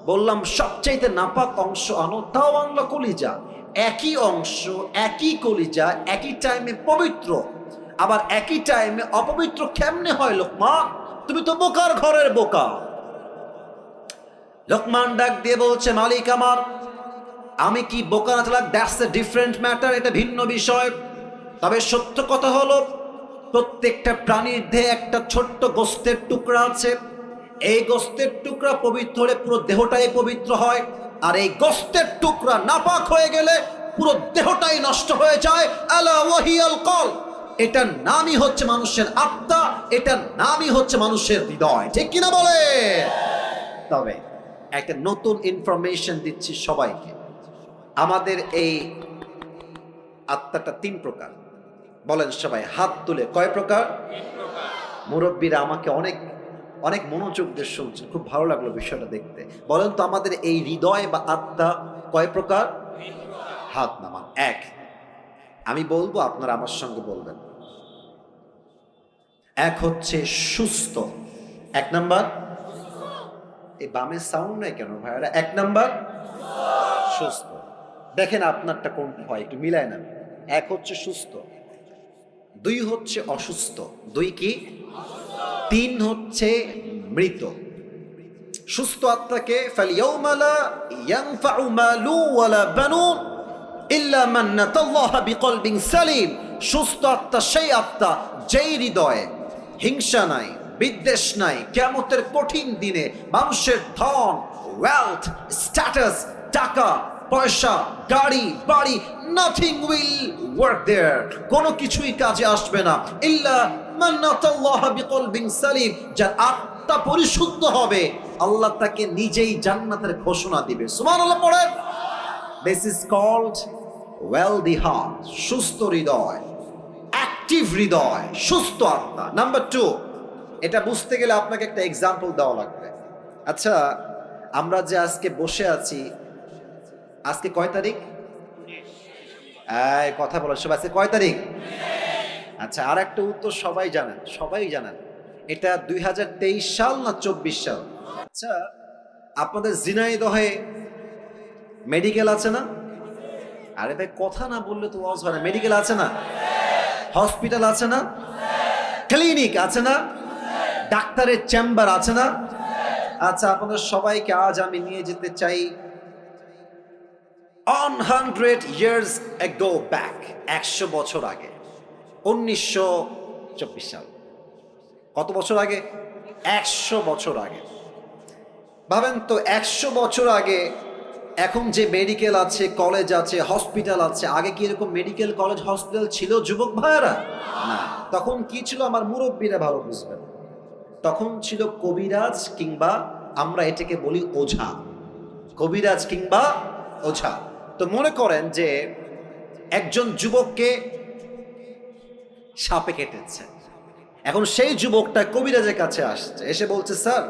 বললাম সবচাইতে নাপাক অংশ আনো, তাও আনলা কলিজা। একই অংশ, একই কলিজা, একই টাইমে পবিত্র, আবার একই টাইমে অপবিত্র কেমনে হয় লোকমান? তুমি তো বোকার ঘরের বোকা। লোকমান ডাক দিয়ে বলছে মালিক আমার, আমি কি বোকা না থাকলে দ্যাটস এ ডিফারেন্ট ম্যাটার, এটা ভিন্ন বিষয়। তবে সত্য কথা হলো প্রত্যেকটা প্রাণীর দেহে একটা ছোট্ট গোস্তের টুকরা আছে। এই গোস্তের টুকরা পবিত্র হলে পুরো দেহটাই পবিত্র হয়, আর এই গোস্তের টুকরা নাপাক হয়ে গেলে পুরো দেহটাই নষ্ট হয়ে যায়। আলা ওয়াহিয়াল কলব, এটার নামই হচ্ছে মানুষের আত্মা, এটার নামই হচ্ছে মানুষের হৃদয়। ঠিক কিনা বলে? তবে একটা নতুন ইনফরমেশন দিচ্ছি সবাইকে, আমাদের এই আত্মাটা 3 প্রকার। বলেন সবাই হাত তুলে, কয় প্রকার? মুরব্বীরা আমাকে অনেক অনেক মনোযোগ দিয়ে শুনছেন, খুব ভালো লাগলো বিষয়টা দেখতে। বলেন তো আমাদের এই হৃদয় বা আত্মা কয় প্রকার? হাত নামান। এক, আমি বলবো আপনারা আমার সঙ্গে বলবেন। এক হচ্ছে সুস্থ। এক নাম্বার, এই বামের সাউন্ড নাই কেন ভাইয়ারা? এক নাম্বার সুস্থ। দেখেন আপনারটা কোনটা হয়, একটু মিলায় না। এক হচ্ছে সুস্থ, দুই হচ্ছে অসুস্থ, দুই কি? তিন হচ্ছে মৃত। সুস্থ আত্মাকে ফালইয়াউমা লা ইয়ানফাউ মালু ওয়ালা বানুন ইল্লা মান নাতাল্লাহা বিকলবিন সালিম। সুস্থ আত্মা সেই আত্মা যেই হৃদয়ে হিংসা নাই, বিদ্বেষ নাই। কিয়ামতের কঠিন দিনে মানুষের ধন, ওয়েলথ, স্ট্যাটাস, টাকা পয়সা, গাড়ি বাড়ি, নাথিং উইল ওয়ার্ক দেয়ার, কোনো কিছুই কাজে আসবে না। ইল্লা মান নাতাল্লাহা বিকলবিন সালিম, যার আত্মা পরিশুদ্ধ হবে আল্লাহ তাকে নিজেই জান্নাতের ঘোষণা দিবে। সুবহানাল্লাহ পড়েন। This is called healthy heart, সুস্থ হৃদয়, অ্যাক্টিভ হৃদয়, সুস্থ আত্মা। নাম্বার টু, এটা বুঝতে গেলে আপনাকে একটা এক্সাম্পল দেওয়া লাগবে। আচ্ছা, আমরা যে আজকে বসে আছি, আজকে কয় তারিখ? কথা বলো সব, আজকে কয় তারিখ? আচ্ছা, আর একটা উত্তর সবাই জানেন, সবাই জানেন, এটা 2023 সাল না 24 সাল? আচ্ছা, আপনাদের ঝিনাইদহে মেডিকেল আছে না? আরে ভাই কথা না বললে তো ওয়াজ হয় না। মেডিকেল আছে না? হসপিটাল আছে না? ক্লিনিক আছে না? ডাক্তারের চেম্বার আছে না? আচ্ছা, আপনাদের সবাইকে আজ আমি নিয়ে যেতে চাই 100 years ago back, 100 বছর আগে, 1924 সাল। কত বছর আগে? 100 বছর আগে। ভাবেন তো, 100 বছর আগে এখন যে মেডিকেল আছে, কলেজ আছে, হসপিটাল আছে, আগে কি এরকম মেডিকেল কলেজ হসপিটাল ছিল যুবক ভাইয়েরা? না। তখন কি ছিল আমার মুরব্বীরা ভালো বুঝবেন। তখন ছিল কবিরাজ, কিংবা আমরা এটাকে বলি ওঝা। কবিরাজ কিংবা ওঝা। তো মনে করেন যে একজন যুবককে সাপে কেটেছে, এখন সেই যুবকটা কবিরাজের কাছে আসছে, এসে বলছে স্যার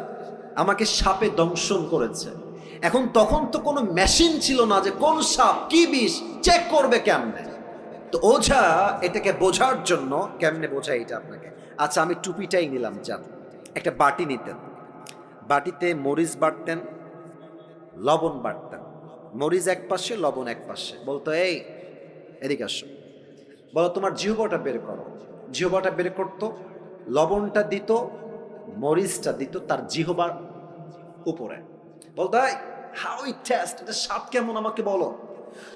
আমাকে সাপে দংশন করেছে। এখন তখন তো কোনো মেশিন ছিল না যে কোন সাপ কি বিষ চেক করবে কেমনে। তো ওঝা এটাকে বোঝার জন্য, কেমনে বোঝা এটা আপনাকে, আচ্ছা আমি টুপিটাই নিলাম, যান একটা বাটি নিতেন, বাটিতে মরিচ বাটতেন, লবণ বাটতেন, মরিচ এক পাশে লবণ এক পাশে, বলতো এই এদিকে আসো, বলো তোমার জিহ্বাটা বের করো। জিহ্বাটা বের করতো, লবণটা দিত, মরিচটা দিত তার জিহ্বার উপরে, বলতো হাউ ইট টেস্ট, এটা স্বাদ কেমন আমাকে বলো।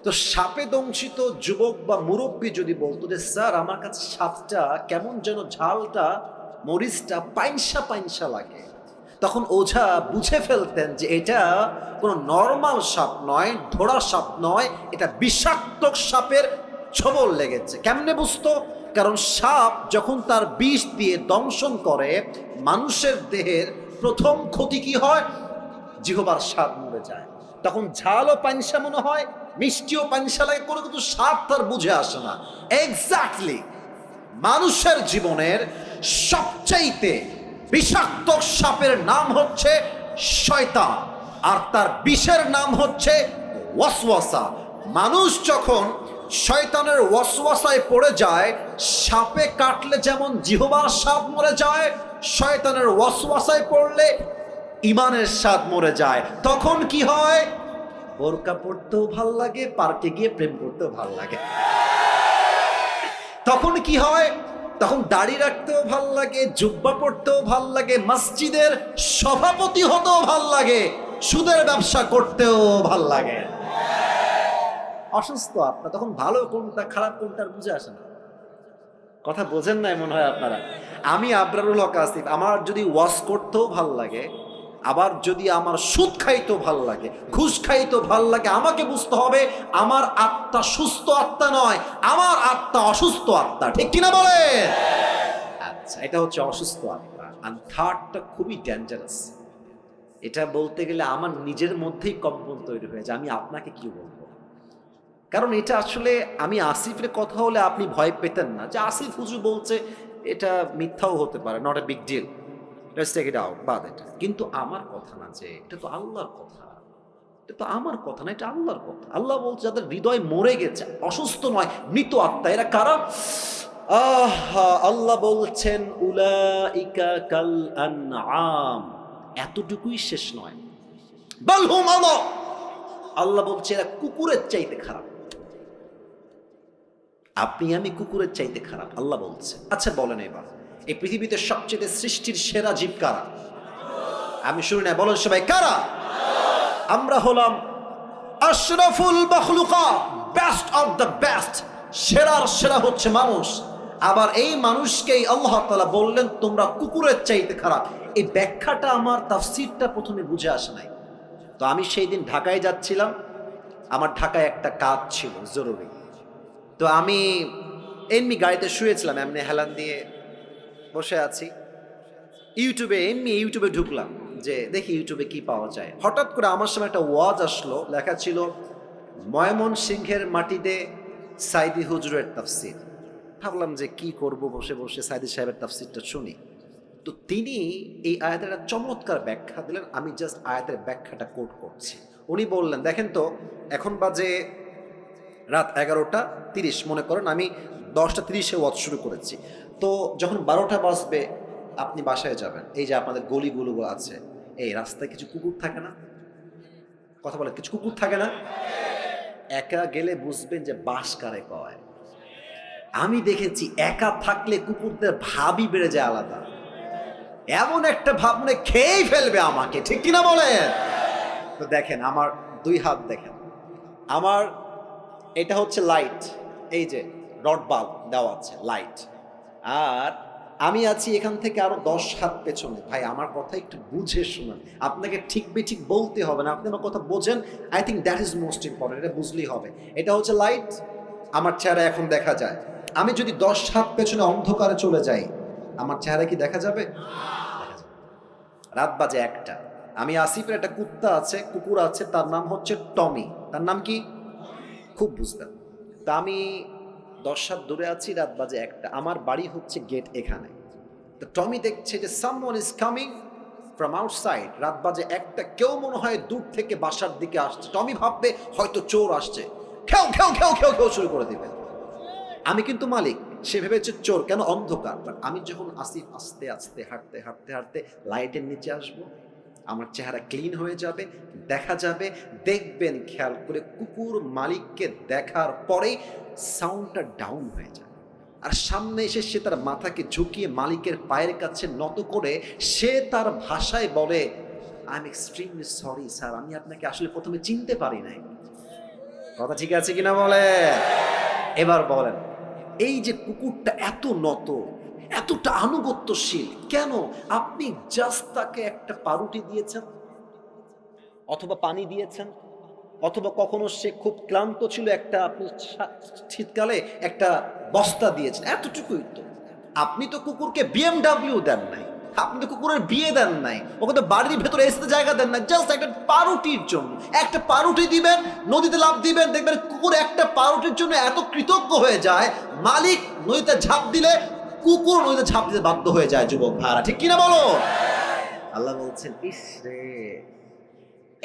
তো সাপে দংশিত যুবক বা মুরব্বী যদি বলতো যে স্যার আমার কাছে স্বাদটা কেমন যেন, ঝালটা মরিচটা পাইনসা পাইনসা লাগে, তখন ওঝা বুঝে ফেলতেন যে এটা কোনো নর্মাল সাপ নয়, ধরা সাপ নয়, এটা বিষাক্ত সাপের ছোবল লেগেছে। কেমনে বুঝতো? কারণ সাপ যখন তার বিষ দিয়ে দংশন করে মানুষের দেহের প্রথম ক্ষতি কি হয়? জিহ্বার স্বাদ মরে যায়। তখন ঝালও পানসা মনে হয়, মিষ্টিও পানসা লাগে, কোনো কিছু স্বাদ তার বুঝে আসে না। এক্স্যাক্টলি মানুষের জীবনের সবচাইতে বিষাক্ত সাপের নাম হচ্ছে শয়তান, আর তার বিষের নাম হচ্ছে ওয়াসওয়াসা। মানুষ যখন শয়তানের ওয়াসওয়াসায় পড়ে যায়, সাপে কাটলে যেমন জিহ্বার স্বাদ মরে যায়, শয়তানের ওয়াসওয়াসায় পড়লে ইমানের স্বাদ মরে যায়। তখন কি হয়? বোরকা পড়তেও ভাল লাগে, পার্কে গিয়ে প্রেম করতেও ভাল লাগে। তখন কি হয়? তখন দাড়ি রাখতেও ভাল লাগে, জুব্বা পড়তেও ভাল লাগে, মসজিদের সভাপতি হতেও ভাল লাগে, সুদের ব্যবসা করতেও ভাল লাগে। অসুস্থ আপনার তখন ভালো কোনটা খারাপ কোনটা বুঝে আসে না। কথা বোঝেন নাই মনে হয় আপনারা। আমি আবরারুল হক আসিফ, আমার যদি ওয়াশ করতেও ভাল লাগে, আবার যদি আমার সুদ খাইতেও ভাল লাগে, ঘুষ খাইতেও ভাল লাগে, আমাকে বুঝতে হবে আমার আত্মা সুস্থ আত্মা নয়, আমার আত্মা অসুস্থ আত্মা। ঠিক কিনা বলে? আচ্ছা, এটা হচ্ছে অসুস্থ আত্মা। আর থার্ডটা খুবই ডেঞ্জারাস। এটা বলতে গেলে আমার নিজের মধ্যেই কম্পন তৈরি হয়ে যায়, আমি আপনাকে কি বলবো। কারণ এটা আসলে আমি আসিফের কথা হলে আপনি ভয় পেতেন না যে আসিফ হুজুর বলছে, এটা মিথ্যাও হতে পারে, not a big deal. Let's take it out, বাদ এটা। কিন্তু আমার কথা না, যে এটা তো আল্লাহর কথা, এটা তো আমার কথা না, এটা আল্লাহর কথা। আল্লাহ বলছে যাদের হৃদয় মরে গেছে, অসুস্থ নয়, মৃত আত্মা, এরা কারা? আল্লাহ বলছেন উলাইকা কাল আনআম। এতটুকুই শেষ নয়, বাল হুম আল্লাহ, আল্লাহ বলছে এরা কুকুরের চাইতে খারাপ। আপনি আমি কুকুরের চাইতে খারাপ, আল্লাহ বলছে। আচ্ছা বলেন এবার, এই পৃথিবীতে সবচেয়ে সৃষ্টির সেরা জীব কারা? আমি শুনি না, বলেন সবাই কারা? আমরা হলাম আশরাফুল মাখলুকাত, বেস্ট অফ দ্য বেস্ট, সেরার সেরা হচ্ছে মানুষ। আবার এই মানুষকেই আল্লাহ তাআলা বললেন তোমরা কুকুরের চাইতে খারাপ। এই ব্যাখ্যাটা আমার তাফসীরটা প্রথমে বুঝে আসে নাই। তো আমি সেই দিন ঢাকায় যাচ্ছিলাম, আমার ঢাকায় একটা কাজ ছিল জরুরি। তো আমি এমনি গাড়িতে শুয়েছিলাম, এমনি হেলান দিয়ে বসে আছি, ইউটিউবে ঢুকলাম যে দেখি ইউটিউবে কি পাওয়া যায়। হঠাৎ করে আমার সামনে একটা ওয়াজ আসলো, লেখা ছিল ময়মনসিংহের মাটিতে সাইদি হুজুরের তাফসীর। ভাবলাম যে কি করব, বসে বসে সাইদি সাহেবের তাফসীরটা শুনি। তো তিনি এই আয়াতের একটা চমৎকার ব্যাখ্যা দিলেন, আমি জাস্ট আয়াতের ব্যাখ্যাটা কোট করছি। উনি বললেন দেখেন তো, এখন বাজে রাত 11:30, মনে করেন আমি 10:30-এ ওয়াজ শুরু করেছি। তো যখন 12টা বাজবে আপনি বাসায় যাবেন, এই যে আপনাদের গলিগুলো আছে, এই রাস্তায় কিছু কুকুর থাকে না? কথা বলে, কিছু কুকুর থাকে না? একা গেলে বুঝবেন যে বাস কারে কয়। আমি দেখেছি একা থাকলে কুকুরদের ভাবই বেড়ে যায় আলাদা, এমন একটা ভাব মনে খেয়েই ফেলবে আমাকে, ঠিক কিনা বলেন? তো দেখেন আমার 2 হাত, দেখেন আমার এটা হচ্ছে লাইট, এই যে রড বাল্ব দেওয়া আছে লাইট, আর আমি আছি এখান থেকে আরো 10 হাত পেছনে। ভাই আমার কথা একটু বুঝে শুনুন, আপনাকে ঠিক বেঠিক বলতে হবে না, আপনি আমার কথা বোঝেন। I think that is most important, এটা বুঝলেই হবে। এটা হচ্ছে লাইট, আমার চেহারা এখন দেখা যায়। আমি যদি 10 হাত পেছনে অন্ধকারে চলে যাই, আমার চেহারা কি দেখা যাবে? রাত বাজে 1টা, আমি আসিফের একটা কুকুর আছে, তার নাম হচ্ছে টমি। তার নাম কি? খুব বুঝবেন। তা আমি 10 হাত দূরে আছি, রাত বাজে 1টা, আমার বাড়ি হচ্ছে গেট এখানে। তো টমি দেখছে যে someone is coming from outside, রাত বাজে 1টা, কেউ মনে হয় দূর থেকে বাসার দিকে আসছে। টমি ভাববে হয়তো চোর আসছে, খেউ খেউ খেউ খেউ খেউ শুরু করে দিবে। আমি কিন্তু মালিক, সে ভেবেছে চোর, কেন? অন্ধকার। বাট আমি যখন আসিফ আস্তে আস্তে হাঁটতে হাঁটতে হাঁটতে লাইটের নিচে আসবো, আমার চেহারা ক্লিন হয়ে যাবে, দেখা যাবে। দেখবেন খেয়াল করে, কুকুর মালিককে দেখার পরেই সাউন্ডটা ডাউন হয়ে যায়, আর সামনে এসে সে তার মাথাকে ঝুঁকিয়ে মালিকের পায়ের কাছে নত করে সে তার ভাষায় বলে I am extremely sorry sir, আমি আপনাকে আসলে প্রথমে চিনতে পারি নাই। কথা ঠিক আছে কিনা বলে? এবার বলেন, এই যে কুকুরটা এত নত, এতটা আনুগত্যশীল কেন? আপনি জাস্ট তাকে একটা পাউরুটি দিয়েছেন, অথবা পানি দিয়েছেন, অথবা কখনো সে খুব ক্লান্ত ছিল, একটা আপনি শীতকালে একটা বস্তা দিয়েছেন, এতটুকুই তো। আপনি তো কুকুরকে BMW দেন নাই, আপনি তো কুকুরের বিয়ে দেন নাই, ওকে তো বাড়ির ভেতরে এসে জায়গা দেন না, জাস্ট একটা পাউরুটির জন্য। একটা পাউরুটি দিবেন, নদীতে লাফ দিবেন, দেখবেন কুকুর একটা পাউরুটির জন্য এত কৃতজ্ঞ হয়ে যায়, মালিক নদীতে ঝাঁপ দিলে কুকুর নদীতে ঝাঁপ দিতে বাধ্য হয়ে যায়। যুবক ভাড়া, ঠিক কিনা বলো? আল্লাহ বলছেন ইস রে,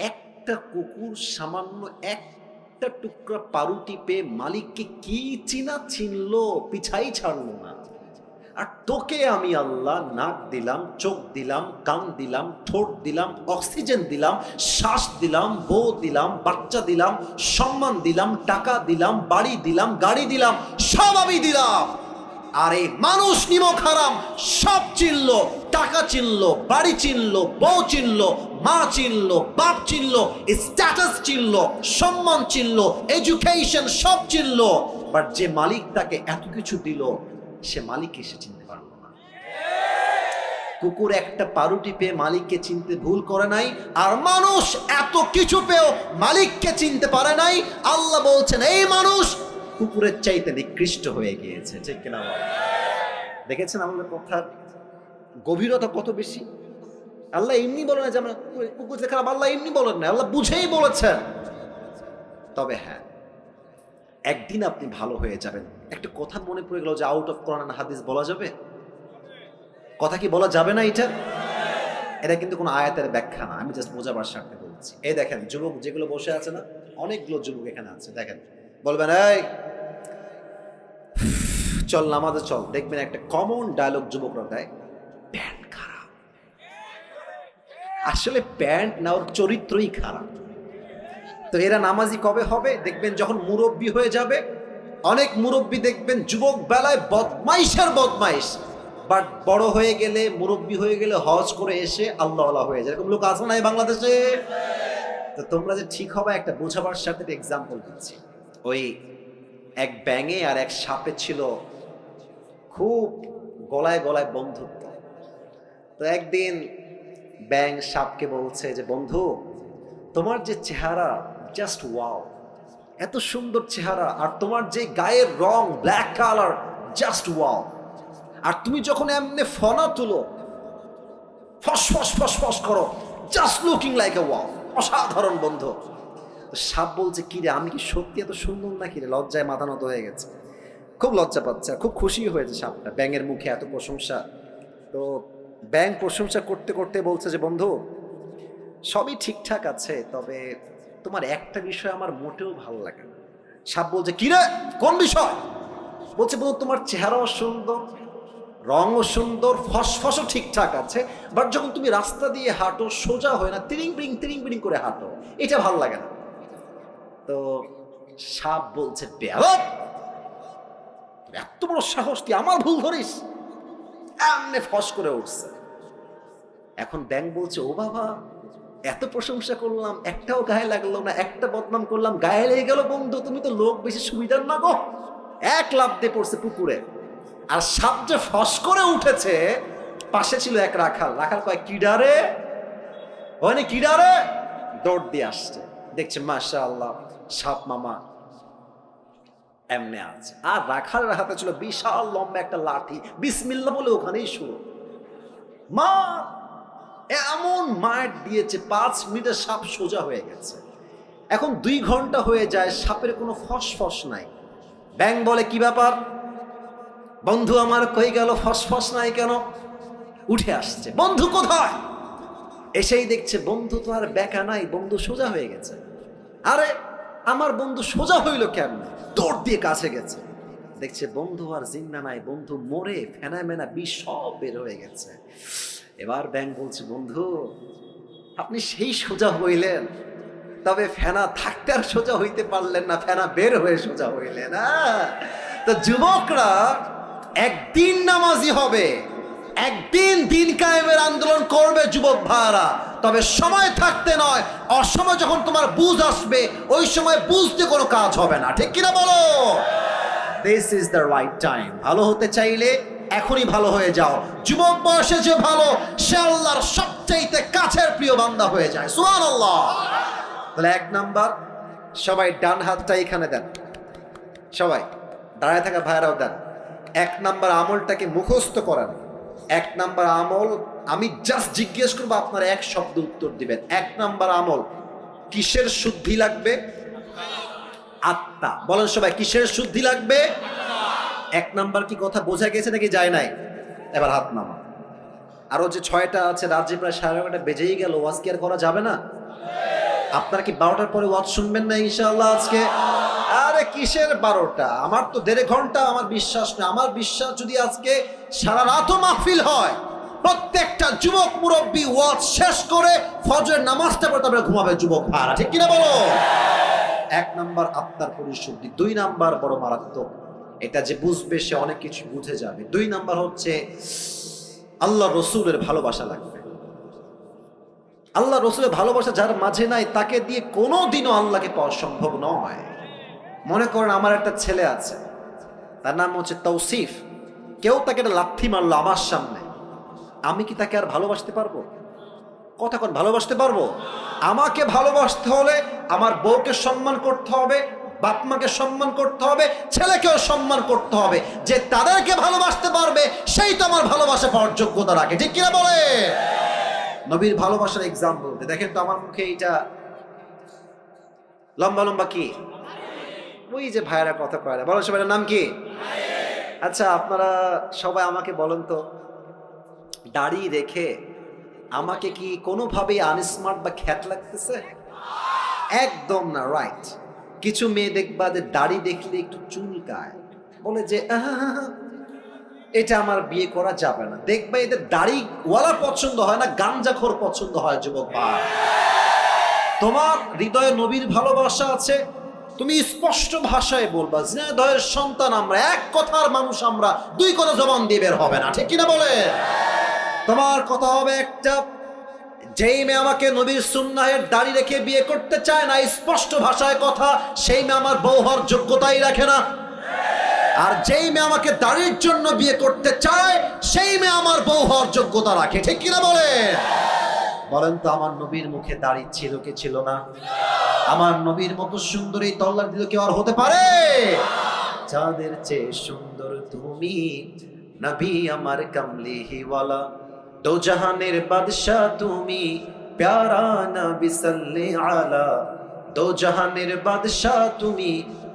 একটা কুকুর সামান্য একটা টুকরা পাউরুটি পেয়ে মালিককে কি চিনলো, পিছাই ছাড়লো না। আর তোকে আমি আল্লাহ নাক দিলাম, চোখ দিলাম, কান দিলাম, ঠোঁট দিলাম, অক্সিজেন দিলাম, শ্বাস দিলাম, বউ দিলাম, বাচ্চা দিলাম, সম্মান দিলাম, টাকা দিলাম, বাড়ি দিলাম, গাড়ি দিলাম, সব আমি দিলাম। আর এই মানুষ নিমক হারাম সব চিনলো, টাকা চিনলো, বাড়ি চিনলো, বউ চিনলো, মা চিনলো, বাপ চিনলো, স্ট্যাটাস চিনলো, সম্মান চিনলো, এডুকেশন সব চিনলো, বাট যে মালিক তাকে এত কিছু দিল, সে মালিককে সে চিনতে পারলো না। কুকুর একটা পাউরুটি পেয়ে মালিককে চিনতে ভুল করে নাই, আর মানুষ এত কিছু পেয়েও মালিককে চিনতে পারে নাই। আল্লাহ বলছেন এই মানুষ কুকুরের চাইতে নিকৃষ্ট হয়ে গিয়েছে, ঠিক কিনা বলেন? দেখেছেন আমাদের কথার গভীরতা কত বেশি? আল্লাহ এমনি বলে না যে আমরা কুকুর খারাপ, আল্লাহ এমনি বলেন না, আল্লাহ বুঝেই বলেছেন। তবে হ্যাঁ, একদিন আপনি ভালো হয়ে যাবেন। একটা কথা মনে পড়ে গেল যে আউট অফ কোরআন হাদিস বলা যাবে? কথা কি বলা যাবে না? এটা এটা কিন্তু কোনো আয়াতের ব্যাখ্যা না, আমি জাস্ট বোঝাবার স্বার্থে বলছি। এই দেখেন যুবক যেগুলো বসে আছে না, অনেকগুলো যুবক এখানে আছে, দেখেন বলবেন এই চল নামাজে চল, দেখবেন একটা কমন ডায়লগ যুবকরা দেয়, প্যান্ট খারাপ। আসলে প্যান্ট না, ওর চরিত্রই খারাপ। তো এরা নামাজি কবে হবে? দেখবেন যখন মুরব্বী হয়ে যাবে। অনেক মুরব্বী দেখবেন যুবক বেলায় বদমাইশের বদমাইশ, বাট বড় হয়ে গেলে, মুরব্বী হয়ে গেলে হজ করে এসে আল্লাহওয়ালা হয়ে যায়। এরকম লোক আছে না এই বাংলাদেশে? তো তোমরা যে ঠিক হবে একটা বোঝাবার সাথে এক্সাম্পল দিচ্ছি। ওই এক ব্যাঙে আর এক সাপে ছিল খুব গলায় গলায় বন্ধুত্ব। তো একদিন ব্যাঙ সাপকে বলছে যে বন্ধু, তোমার যে চেহারা জাস্ট ওয়াও, এত সুন্দর চেহারা, আর তোমার যে গায়ের রং ব্ল্যাক কালার জাস্ট ওয়াও, আর তুমি যখন এমনি ফনা তুলো, ফস ফস ফস ফস করো, just looking like a wow, অসাধারণ বন্ধু। তো সাপ বলছে কি রে, আমি কি সত্যি এত সুন্দর নাকি রে? লজ্জায় মাথা নত হয়ে গেছে, খুব লজ্জা পাচ্ছে, আর খুব খুশি হয়েছে সাপটা ব্যাঙের মুখে এত প্রশংসা। তো ব্যাঙ প্রশংসা করতে করতে বলছে যে বন্ধু, সবই ঠিকঠাক আছে, তবে তোমার একটা বিষয় আমার মোটেও ভালো লাগে না। সাপ বলছে কি রে, কোন বিষয়? বলছে বন্ধু, তোমার চেহারাও সুন্দর, রঙও সুন্দর, ফসফসও ঠিকঠাক আছে, বাট যখন তুমি রাস্তা দিয়ে হাঁটো সোজা হয় না, তিরিং বিরিং করে হাঁটো, এটা ভালো লাগে না। তো সাপ বলছে বেয়াদব, এত বড় সাহস, তুই আমার ভুল ধরিস? এমনি ফস করে উঠছে। এখন ব্যাঙ বলছে ও বাবা, এত প্রশংসা করলাম, একটাও গায়ে লাগলো না, একটা বদনাম করলাম গায়ে লেগে গেল। বন্ধু তুমি তো লোক বেশি সুবিধার না গো। এক লাফ দিয়ে পড়ছে পুকুরে। আর সাপ যে ফস করে উঠেছে, পাশে ছিল এক রাখাল। রাখাল কয় কিডারে, ওখানে কিডারে, দৌড় দিয়ে আসছে, দেখছে মাশাআল্লাহ সাপ মামা এমনি আছে। আর রাখালের হাতে ছিল বিশাল লম্বা একটা লাঠি, বিসমিল্লাহ বলে ওখানেই শুরু। মা এমন মার দিয়েছে, 5 মিনিটে সাপ সোজা হয়ে গেছে। এখন 2 ঘন্টা হয়ে যায়, সাপের কোনো ফসফস নাই। ব্যাঙ বলে কি ব্যাপার বন্ধু আমার, কই গেল, ফসফস নাই কেন? উঠে আসছে, বন্ধু কোথায়? এসেই দেখছে বন্ধু তো আর বেকা নাই, বন্ধু সোজা হয়ে গেছে। আরে আমার বন্ধু সোজা হইল কেমন? দৌড় দিয়ে কাছে গেছে, দেখছে বন্ধু আর জিন্দা নাই, বন্ধু মরে ফেনা মেনা বিষ সব বের হয়ে গেছে। এবার ব্যাঙ বলছে বন্ধু, আপনি সেই সোজা হইলেন, তবে ফেনা থাকতে আর সোজা হইতে পারলেন না, ফেনা বের হয়ে সোজা হইলেন। তো যুবকরা একদিন নামাজি হবে, একদিন দিন কায়েমের আন্দোলন করবে যুবক ভাইরা, তবে সময় থাকতে নয়, অসময় যখন তোমার বুঝ আসবে, ওই সময় বুঝতে কোনো কাজ হবে না, ঠিক কিনা বলো? This is the right time. ভালো হতে চাইলে এখনই ভালো হয়ে যাও। যুবক বয়সে যে ভালো, সে আল্লাহর সবচাইতে কাছের প্রিয় বান্দা হয়ে যায়। সুবহানাল্লাহ। তাহলে 1 নাম্বার, সবাই ডান হাতটা এখানে দেন, সবাই দাঁড়ায় থাকা ভাইরাও দেন। 1 নাম্বার আমলটাকে মুখস্থ করেন। 1 নাম্বার আমল, আমি জাস্ট জিজ্ঞেস করবো, আপনারা এক শব্দ উত্তর দিবেন। 1 নাম্বার আমল, কিসের শুদ্ধি লাগবে? আত্মা। বলেন সবাই, কিসের শুদ্ধি লাগবে? 1 নাম্বার কি কথা বোঝা গেছে নাকি যায় নাই? এবার হাত নামা। আরো যে 6টা আছে, রাত যে প্রায় 11:30 বেজেই গেল, ওয়াজ কি আর করা যাবে না? আপনারা কি 12টার পরে ওয়াজ শুনবেন না ইনশাআল্লাহ আজকে? আরে কিসের 12টা, আমার তো 1.5 ঘন্টা, আমার বিশ্বাস না। আমার বিশ্বাস যদি আজকে সারা রাতও মাহফিল হয়, প্রত্যেকটা যুবক মুরব্বী ওয়াজ শেষ করে ফজরের নামাজটা পড়ে তারপরে ঘুমাবে যুবক ভাইরা, ঠিক কিনা বলো? 1 নাম্বার আত্মার পরিশুদ্ধি। 2 নাম্বার বড় মারাত্মক, এটা যে বুঝবে সে অনেক কিছু বুঝে যাবে। 2 নাম্বার হচ্ছে আল্লাহ রসুলের ভালোবাসা লাগবে। আল্লাহ রসুলের ভালোবাসা যার মাঝে নাই, তাকে দিয়ে কোনোদিনও আল্লাহকে পাওয়া সম্ভব নয়। মনে করেন আমার একটা ছেলে আছে, তার নাম হচ্ছে তৌসিফ। কেউ তাকে একটা লাথি মারলো আমার সামনে, আমি কি তাকে আর ভালোবাসতে পারবো? কথা কোন, ভালোবাসতে পারবো? আমাকে ভালোবাসতে হলে আমার বউকে সম্মান করতে হবে, বাপ মাকে সম্মান করতে হবে, ছেলেকেও সম্মান করতে হবে। যে তাদেরকে ভালোবাসতে পারবে সেই তো আমার ভালোবাসা পাওয়ার যোগ্যতা রাখে, ঠিক কিনা বলে? নবীর ভালোবাসার এক্সাম্পল দেখেন তো, আমার মুখে এইটা লম্বা লম্বা কি, ওই যে ভাইয়েরা কথা কয় না, বলেন সবাই নাম কি? আচ্ছা আপনারা সবাই আমাকে বলেন তো, দাড়ি রেখে আমাকে কি কোনোভাবেই আনস্মার্ট বা খ্যাত লাগতেছে? একদম না, রাইট। কিছু মেয়ে দেখবা যে দাড়ি দেখলে একটু চুলকায়, বলে যে এটা আমার বিয়ে করা যাবে না। দেখবা এদের দাড়িওয়ালা পছন্দ হয় না, গাঞ্জাখোর পছন্দ হয়। যুবক ভাই, তোমার হৃদয়ে নবীর ভালোবাসা আছে, তুমি স্পষ্ট ভাষায় বলবা ঝিনাইদহের সন্তান আমরা, এক কথার মানুষ আমরা, দুই কথা জবান দিয়ে বের হবে না, ঠিক কিনা বলে? তোমার কথা হবে একটা, যেই মেয়ে আমাকে নবীর সুন্নাহের দাড়ি রেখে বিয়ে করতে চায় না, স্পষ্ট ভাষায় কথা, সেই মেয়ে আমার বউ হওয়ার যোগ্যতাই রাখে না। আর যেই মেয়ে আমাকে দাড়ির জন্য বিয়ে করতে চায়, সেই মেয়ে আমার বউ হওয়ার যোগ্যতা রাখে, ঠিক কিনা বলে? বলেন তো, আমার নবীর মুখে দাড়ি ছিল কি ছিল না? আমার নবীর মতো সুন্দর এই তল্লার দিল কেউ আর হতে পারে? যাদের চেয়ে সুন্দর তুমি, নবী আমার কামলিহিওয়ালা, দো জাহানের বাদশাহ তুমি, প্যারা নবী সাল্লি আলা, দো জাহানের বাদশাহ তুমি,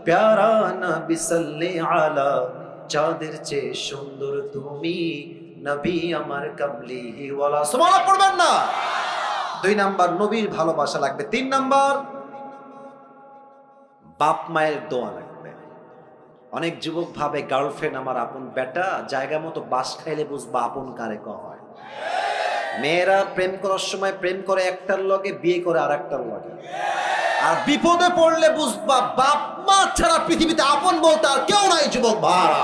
প্যারা নবী সাল্লি আলা, যাদের চেয়ে সুন্দর তুমি, নবী আমার কামলিহিওয়ালা। সুবহানাল্লাহ পড়বেন না? 2 নাম্বার, নবীর ভালোবাসা লাগবে। 3 নাম্বার, বাপ মায়ের দোয়া লাগবে। অনেক যুবক ভাবে গার্লফ্রেন্ড আমার আপন বেটা, জায়গা মতো বাস খাইলে বুঝবা আপন কারে হয়। মেয়েরা প্রেম করার সময় প্রেম করে একটার লগে, বিয়ে করে আর একটার লগে, আর বিপদে পড়লে বুঝবা বাপ মা ছাড়া পৃথিবীতে আপন বলতে আর কেউ নাই। যুবক ভাড়া,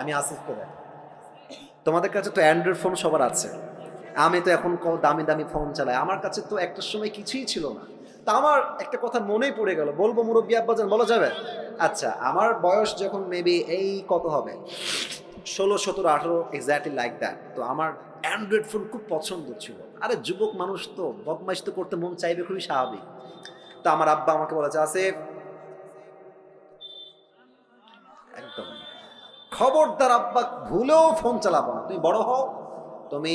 আমি আসিফ করে, তোমাদের কাছে তো অ্যান্ড্রয়েড ফোন সবার আছে, আমি তো এখন দামি দামি ফোন চালাই। আমার কাছে তো একটা সময় কিছুই ছিল না। তা আমার একটা কথা মনেই পড়ে গেল, বলবো মুরব্বী আব্বাজান, বলা যাবে? আচ্ছা, আমার বয়স যখন মেবি এই কত হবে, 16, 17, 18, এক্স্যাক্টলি লাইক দ্যাট। তো আমার অ্যান্ড্রয়েড ফোন খুব পছন্দ ছিল। আরে যুবক মানুষ তো বদমাইশ তো করতে মন চাইবে, খুবই স্বাভাবিক। তো আমার আব্বা আমাকে বলেছে, আসিফ, একদম খবরদার আব্বা, ভুলেও ফোন চালাবো না, তুমি বড় হও, তুমি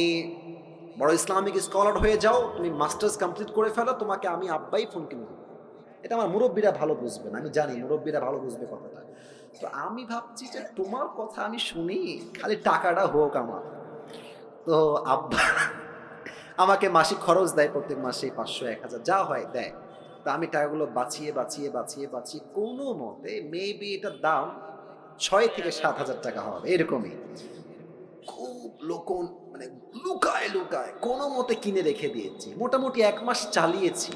বড় ইসলামিক স্কলার হয়ে যাও, তুমি মাস্টার্স কমপ্লিট করে ফেলো, তোমাকে আমি আব্বাই ফোন কিনে দেবো। এটা আমার মুরব্বীরা ভালো বুঝবেন, আমি জানি মুরব্বীরা ভালো বুঝবে কথাটা। তো আমি ভাবছি যে তোমার কথা আমি শুনি, খালি টাকাটা হোক আমার। তো আব্বা আমাকে মাসিক খরচ দেয়, প্রত্যেক মাসে 500, 1000 যা হয় দেয়। তো আমি টাকাগুলো বাঁচিয়ে বাঁচিয়ে বাঁচিয়ে বাঁচিয়ে কোনো মতে মেবি এটার দাম 6 থেকে 7 হাজার টাকা হবে, এরকমই। খুব লোকন মানে লুকায় লুকায় কোনো মতে কিনে রেখে দিয়েছি। মোটামুটি 1 মাস চালিয়েছি।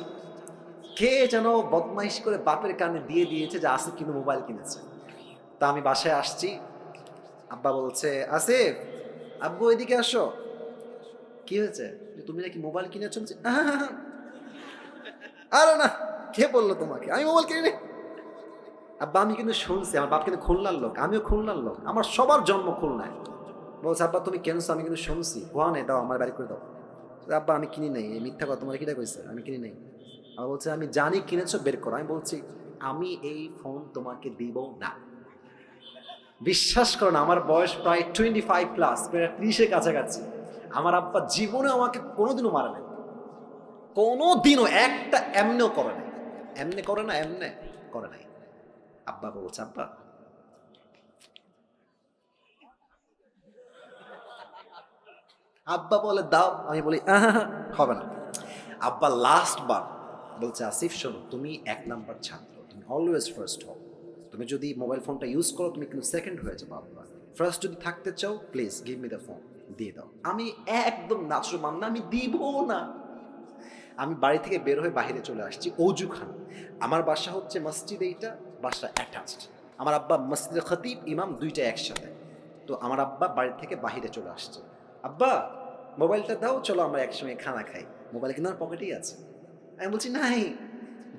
কে যেন বদমাইশ করে বাপের কানে দিয়ে দিয়েছে যে আসিফ কিন্তু মোবাইল কিনেছে। তা আমি বাসায় আসছি, আব্বা বলছে, আসিফ, আব্বু এদিকে আসো। কি হয়েছে? তুমি নাকি মোবাইল কিনেছো? আরে না, কে বললো তোমাকে? আমি মোবাইল কিনে। আব্বা আমি কিন্তু শুনছি, আমার বাপ কিন্তু খুলনার লোক, আমিও খুলনার লোক, আমার সবার জন্ম খুলনায়। বলছে, আব্বা তুমি কেনছো? আমি কিন্তু শুনছি। ওয়ানে দাও, আমার বাড়ি করে দাও। আব্বা আমি কিনি নাই, এই মিথ্যা কথা, তোমার কিটা কইছে? আমি কিনি নাই। আবার বলছে, আমি জানি কিনেছো, বের করো। আমি বলছি, আমি এই ফোন তোমাকে দিব না। বিশ্বাস করো না, আমার বয়স প্রায় 25+, প্রায় 30-এর কাছাকাছি। আমার আব্বা জীবনে আমাকে কোনোদিনও মারে নাই, কোনোদিনও একটা এমনেও করে নাই। এমনে করে না, এমনে করে নাই। আব্বা বলছে, আব্বা আব্বা বলে দাও, আমি বলি হবে না। আব্বা লাস্ট বার বলছে, আসিফ শোনো, তুমি 1 নাম্বার ছাত্র, তুমি অলওয়েজ ফার্স্ট হও। তুমি যদি মোবাইল ফোনটা ইউজ করো, তুমি কিন্তু সেকেন্ড হয়ে যাবো। আব্বা ফার্স্ট যদি থাকতে চাও, please give me the phone, দিয়ে দাও। আমি একদম নাচুর মান না, আমি দিব না। আমি বাড়ি থেকে বের হয়ে বাইরে চলে আসছি অজুখানা। আমার বাসা হচ্ছে মসজিদ, এইটা বাসা অ্যাটাচড। আমার আব্বা মসজিদে খতিব, ইমাম, দুইটা একসাথে। তো আমার আব্বা বাড়ি থেকে বাহিরে চলে আসছে, আব্বা মোবাইলটা দাও, চলো আমরা একসঙ্গে খানা খাই। মোবাইল কিন্তু আমার পকেটেই আছে। আমি বলছি, নাই,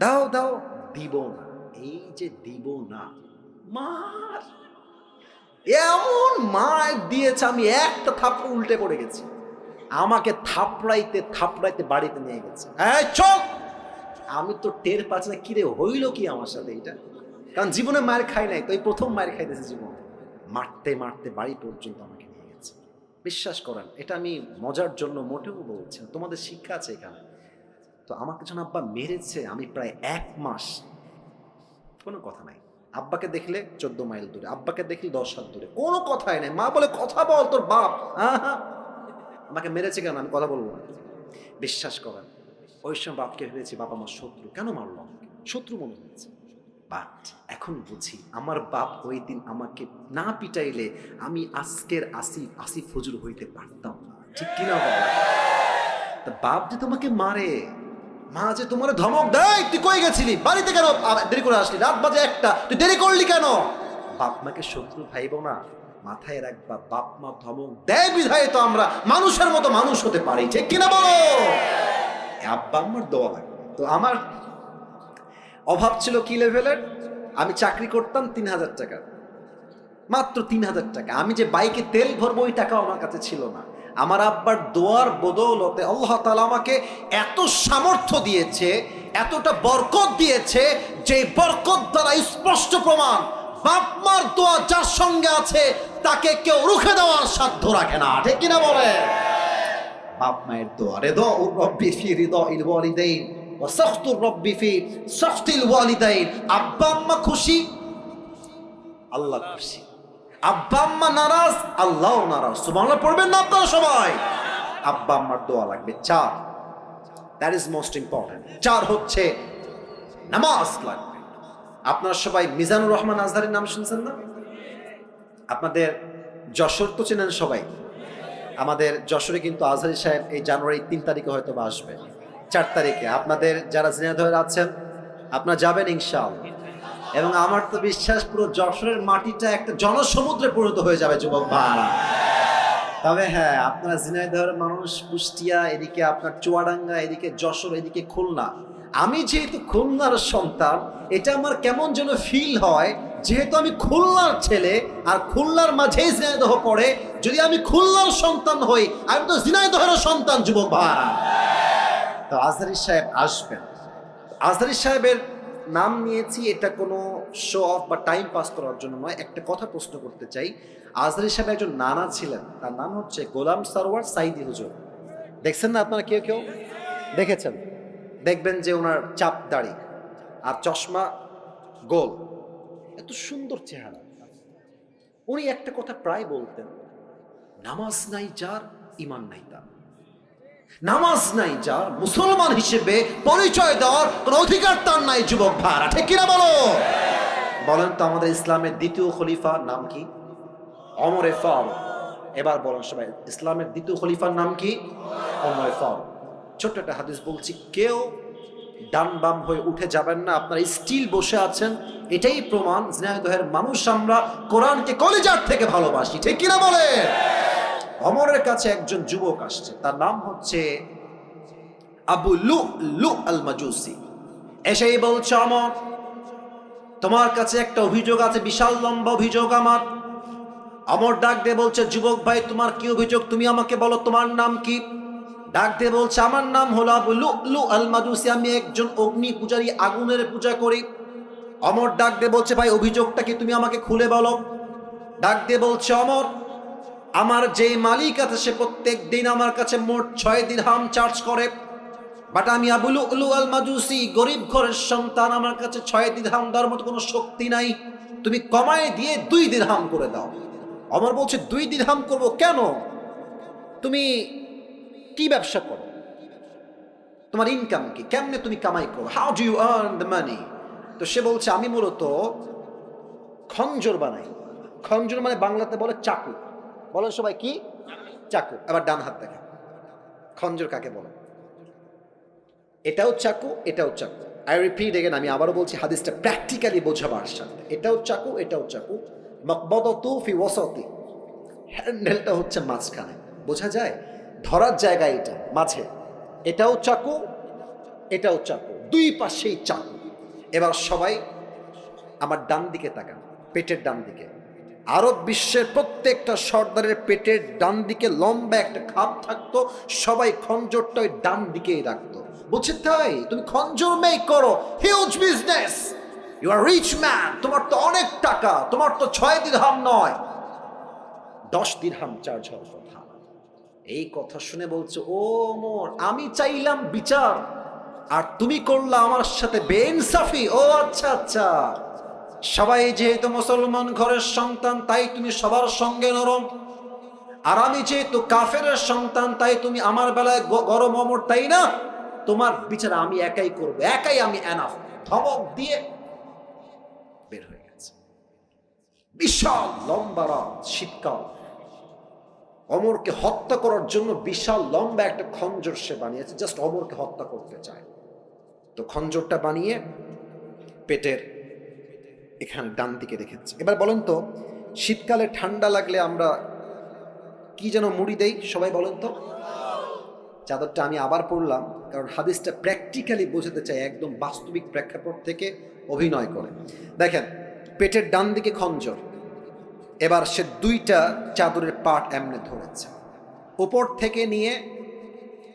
দাও দাও। দিব না। এই যে দিব না, মার এমন মার দিয়েছে, আমি একটা থাপ্পড় উল্টে পড়ে গেছি। আমাকে থাপড়াইতে থাপড়াইতে বাড়িতে নিয়ে গেছে। চল, আমি তো টের পাচ্ছি না কিরে হইল কি আমার সাথে এটা, কারণ জীবনে মায়ের খাই নাই, তো এই প্রথম মায়ের খাইতেছে জীবনে। মারতে মারতে বাড়ি পর্যন্ত আমাকে নিয়ে গেছে। বিশ্বাস করেন, এটা আমি মজার জন্য মোটেও বলছি না, তোমাদের শিক্ষা আছে এখানে। তো আমাকে যখন আব্বা মেরেছে, আমি প্রায় 1 মাস কোনো কথা নাই। আব্বাকে দেখলে 14 মাইল দূরে, আব্বাকে দেখলে 10 হাত দূরে, কোনো কথাই নাই। মা বলে, কথা বল, তোর বাপ। আমাকে মেরেছে কেন, আমি কথা বলবো না। বিশ্বাস করেন ওই সময় বাপকে ভেবেছি বাবা আমার শত্রু, কেন মারলো আমাকে, শত্রু মনে হয়েছে। বাট এখন বুঝি আমার বাপ ওই দিন আমাকে না পিটাইলে আমি আজকের আসিফ আসিফ হুজুর হইতে পারতাম না, ঠিক কিনা বাবা? তা বাপ যে তোমাকে মারে, মা যে তোমার ধমক দেয়, তুই কই গেছিলি, বাড়িতে কেন দেরি করে আসলি, রাত বাজে 1টা, তুই দেরি করলি কেন? বাপ মাকে শত্রু ভাইব না, মাথায় রাখবা বাপ মা ধমক দেয় বিধায় তো আমরা মানুষের মতো মানুষ হতে পারি, ঠিক কিনা বলো? আব্বা আমার দোয়া লাগবে। তো আমার অভাব ছিল কি লেভেলের, আমি চাকরি করতাম 3,000 টাকা, মাত্র 3,000 টাকা। আমি যে বাইকে তেল ভরবো ওই টাকাও আমার কাছে ছিল না। আমার আব্বার দোয়ার বদৌলতে আল্লাহ তাআলা আমাকে এত সামর্থ্য দিয়েছে, এতটা বরকত দিয়েছে, যে বরকত দ্বারা স্পষ্ট প্রমাণ বাপ মার দোয়া যার সঙ্গে আছে তাকে কেউ রুখে দেওয়ার সাধ্য রাখে না, ঠিক কিনা বলে? বাপ মায়ের দোয়া, রিদা রব্বি ফি রিদা ইল ওয়ালিদাইন ওয়া সাখতুর রব্বি ফি সাখতিল ওয়ালিদাইন। আব্বা আম্মা খুশি, আল্লাহ খুশি। আব্বা আম্মা নারাজ, আল্লাহও নারাজ। সুবহানাল্লাহ পড়বেন না আপনারা সবাই? আব্বা আম্মার দোয়া লাগবে। 4, দ্যাট ইজ মোস্ট ইম্পর্টেন্ট। 4 হচ্ছে নামাজ লাগবে। আপনারা সবাই মিজানুর রহমান আজহারের নাম শুনছেন না? আপনাদের যশোর তো চেনেন সবাই। আমাদের যশোরে কিন্তু আজহারি সাহেব এই জানুয়ারি 3 তারিখে হয়তো বা আসবে, 4 তারিখে। আপনাদের যারা ঝিনাইদহে আছেন আপনারা যাবেন ইনশাআল্লাহ। এবং আমার তো বিশ্বাস পুরো যশোরের মাটিটা একটা জনসমুদ্রে পরিণত হয়ে যাবে যুবক ভাইরা। তবে হ্যাঁ, আপনারা ঝিনাইদহের মানুষ, কুষ্টিয়া, এদিকে আপনার চুয়াডাঙ্গা, এদিকে যশোর, এদিকে খুলনা। আমি যেহেতু খুলনার সন্তান, এটা আমার কেমন যেন ফিল হয়, যেহেতু আমি খুলনার ছেলে আর খুলনার মাঝেই ঝিনাইদহ পড়ে, যদি আমি খুলনার সন্তান হই, আমি তো ঝিনাইদহের সন্তান যুবক ভাইরা। তো আজহারি সাহেব আসবেন। আজহারি সাহেবের নাম নিয়েছি এটা কোনো শো অফ বা টাইম পাস করার জন্য নয়, একটা কথা প্রশ্ন করতে চাই। আজহারি সাহেব একজন নানা ছিলেন, তার নাম হচ্ছে গোলাম সরওয়ার সাইদি হুজুর। দেখছেন না আপনারা? কেউ কেউ দেখেছেন? দেখবেন যে ওনার চাপ দাড়ি আর চশমা, গোল, এত সুন্দর চেহারা। উনি একটা কথা প্রায় বলতেন, নামাজ নাই যার ঈমান নাই তার। নামাজ নাই যার, মুসলমান হিসেবে পরিচয় দেওয়ার কোন অধিকার তার নাই যুবক ভাইরা, ঠিক কিনা বলো? বলেন তো আমাদের ইসলামের দ্বিতীয় খলিফার নাম কি? ওমরে ফারুক। এবার বলেন সবাই, ইসলামের দ্বিতীয় খলিফার নাম কি? ওমরে ফারুক। ছোট্ট একটা হাদিস বলছি, কেউ ডান বাম হয়ে উঠে যাবেন না, আপনারা স্টিল বসে আছেন। এটাই প্রমাণ ঝিনাইদহের মানুষ আমরা কোরআনকে কলিজার থেকে ভালোবাসি, ঠিক কিনা বলে? ওমরের কাছে একজন যুবক আসছে, তার নাম হচ্ছে আবু লু'লু আল মাজুসি। এসেই বলছে, ওমর তোমার কাছে একটা অভিযোগ আছে, বিশাল লম্বা অভিযোগ আমার। ওমর ডাক দিয়ে বলছে, যুবক ভাই তোমার কি অভিযোগ, তুমি আমাকে বলো, তোমার নাম কি? ডাক দিয়ে বলছে, আমার নাম হলো আবু লু'লু আল মাজুসি, আমি একজন অগ্নি পূজারী, আগুনের পূজা করি। ওমর ডাক দিয়ে বলছে, ভাই অভিযোগটা কি, তুমি আমাকে খুলে বলো। ডাক দিয়ে বলছে, ওমর আমার যে মালিক আছে সে প্রত্যেক দিন আমার কাছে মোট 6 দিরহাম চার্জ করে, বাট আমি আবু লু'লু আল মাজুসি, গরিব ঘরের সন্তান, আমার কাছে 6 দিরহাম দেওয়ার মতো কোনো শক্তি নাই, তুমি কমায় দিয়ে 2 দিরহাম করে দাও। ওমর বলছে, 2 দিরহাম করব কেন? তুমি কি ব্যবসা করো, তোমার ইনকাম কি, কেমনে তুমি কামাই করো, how do you earn the money? তো সে বলছে, আমি মূলত খঞ্জর বানাই। খঞ্জর মানে বাংলাতে বলে চাকু। বলেন সবাই কি? চাকু। আবার ডান হাত দেখেন, খঞ্জর কাকে বলে? এটাও চাকু, এটাও চাকু। আই রিপিট এগেন, আমি আবারও বলছি হাদিসটা প্র্যাকটিক্যালি বোঝাবার সাথে। এটাও চাকু, এটাও চাকু। মাকবাদাতু ফি ওয়াসাতি, হ্যান্ডেলটা হচ্ছে মাঝখানে, বোঝা যায় ধরার জায়গা এটা মাঝে। এটাও চাকু, এটাও চাকু, 2 পাশেই চাকু। এবার সবাই আমার ডান দিকে তাকান, পেটের ডান দিকে। আরব বিশ্বের প্রত্যেকটা সর্দারের পেটের ডান দিকে লম্বা একটা খাপ থাকতো, সবাই খঞ্জরটা ওই ডান দিকেই রাখতো। বলছে, তাই তুমি খঞ্জর মেক করো, huge business, you are rich man, তোমার তো অনেক টাকা, তোমার তো 6 দিরহাম নয় 10 দিরহাম চার্জ হওয়ার কথা। এই কথা শুনে বলছে, ও ওমর আমি চাইলাম বিচার আর তুমি করলা আমার সাথে বেইনসাফি। ও আচ্ছা আচ্ছা, সবাই যেহেতু মুসলমান ঘরের সন্তান তাই তুমি সবার সঙ্গে নরম, আর আমি যেহেতু কাফেরের সন্তান, তাই তুমি আমার বেলায় গরম অমর, তাই না? তোমার বিচার আমি একাই করবো, একাই আমি এনাফ। ধমক দিয়ে বের হয়ে গেছে। বিশাল লম্বা রাত, শীতকাল। অমরকে হত্যা করার জন্য বিশাল লম্বা একটা খঞ্জর সে বানিয়েছে, জাস্ট অমরকে হত্যা করতে চায়। তো খঞ্জরটা বানিয়ে পেটের এখানে ডান দিকে রেখেছে। এবার বলেন তো, শীতকালে ঠান্ডা লাগলে আমরা কি যেন মুড়ি দেই? সবাই বলেন তো। চাদরটা আমি আবার পড়লাম, কারণ হাদিসটা প্র্যাকটিক্যালি বোঝাতে চাই, একদম বাস্তবিক প্রেক্ষাপট থেকে অভিনয় করে। দেখেন, পেটের ডান দিকে খঞ্জর। এবার সে দুইটা চাদরের পাট এমনে ধরেছে, উপর থেকে নিয়ে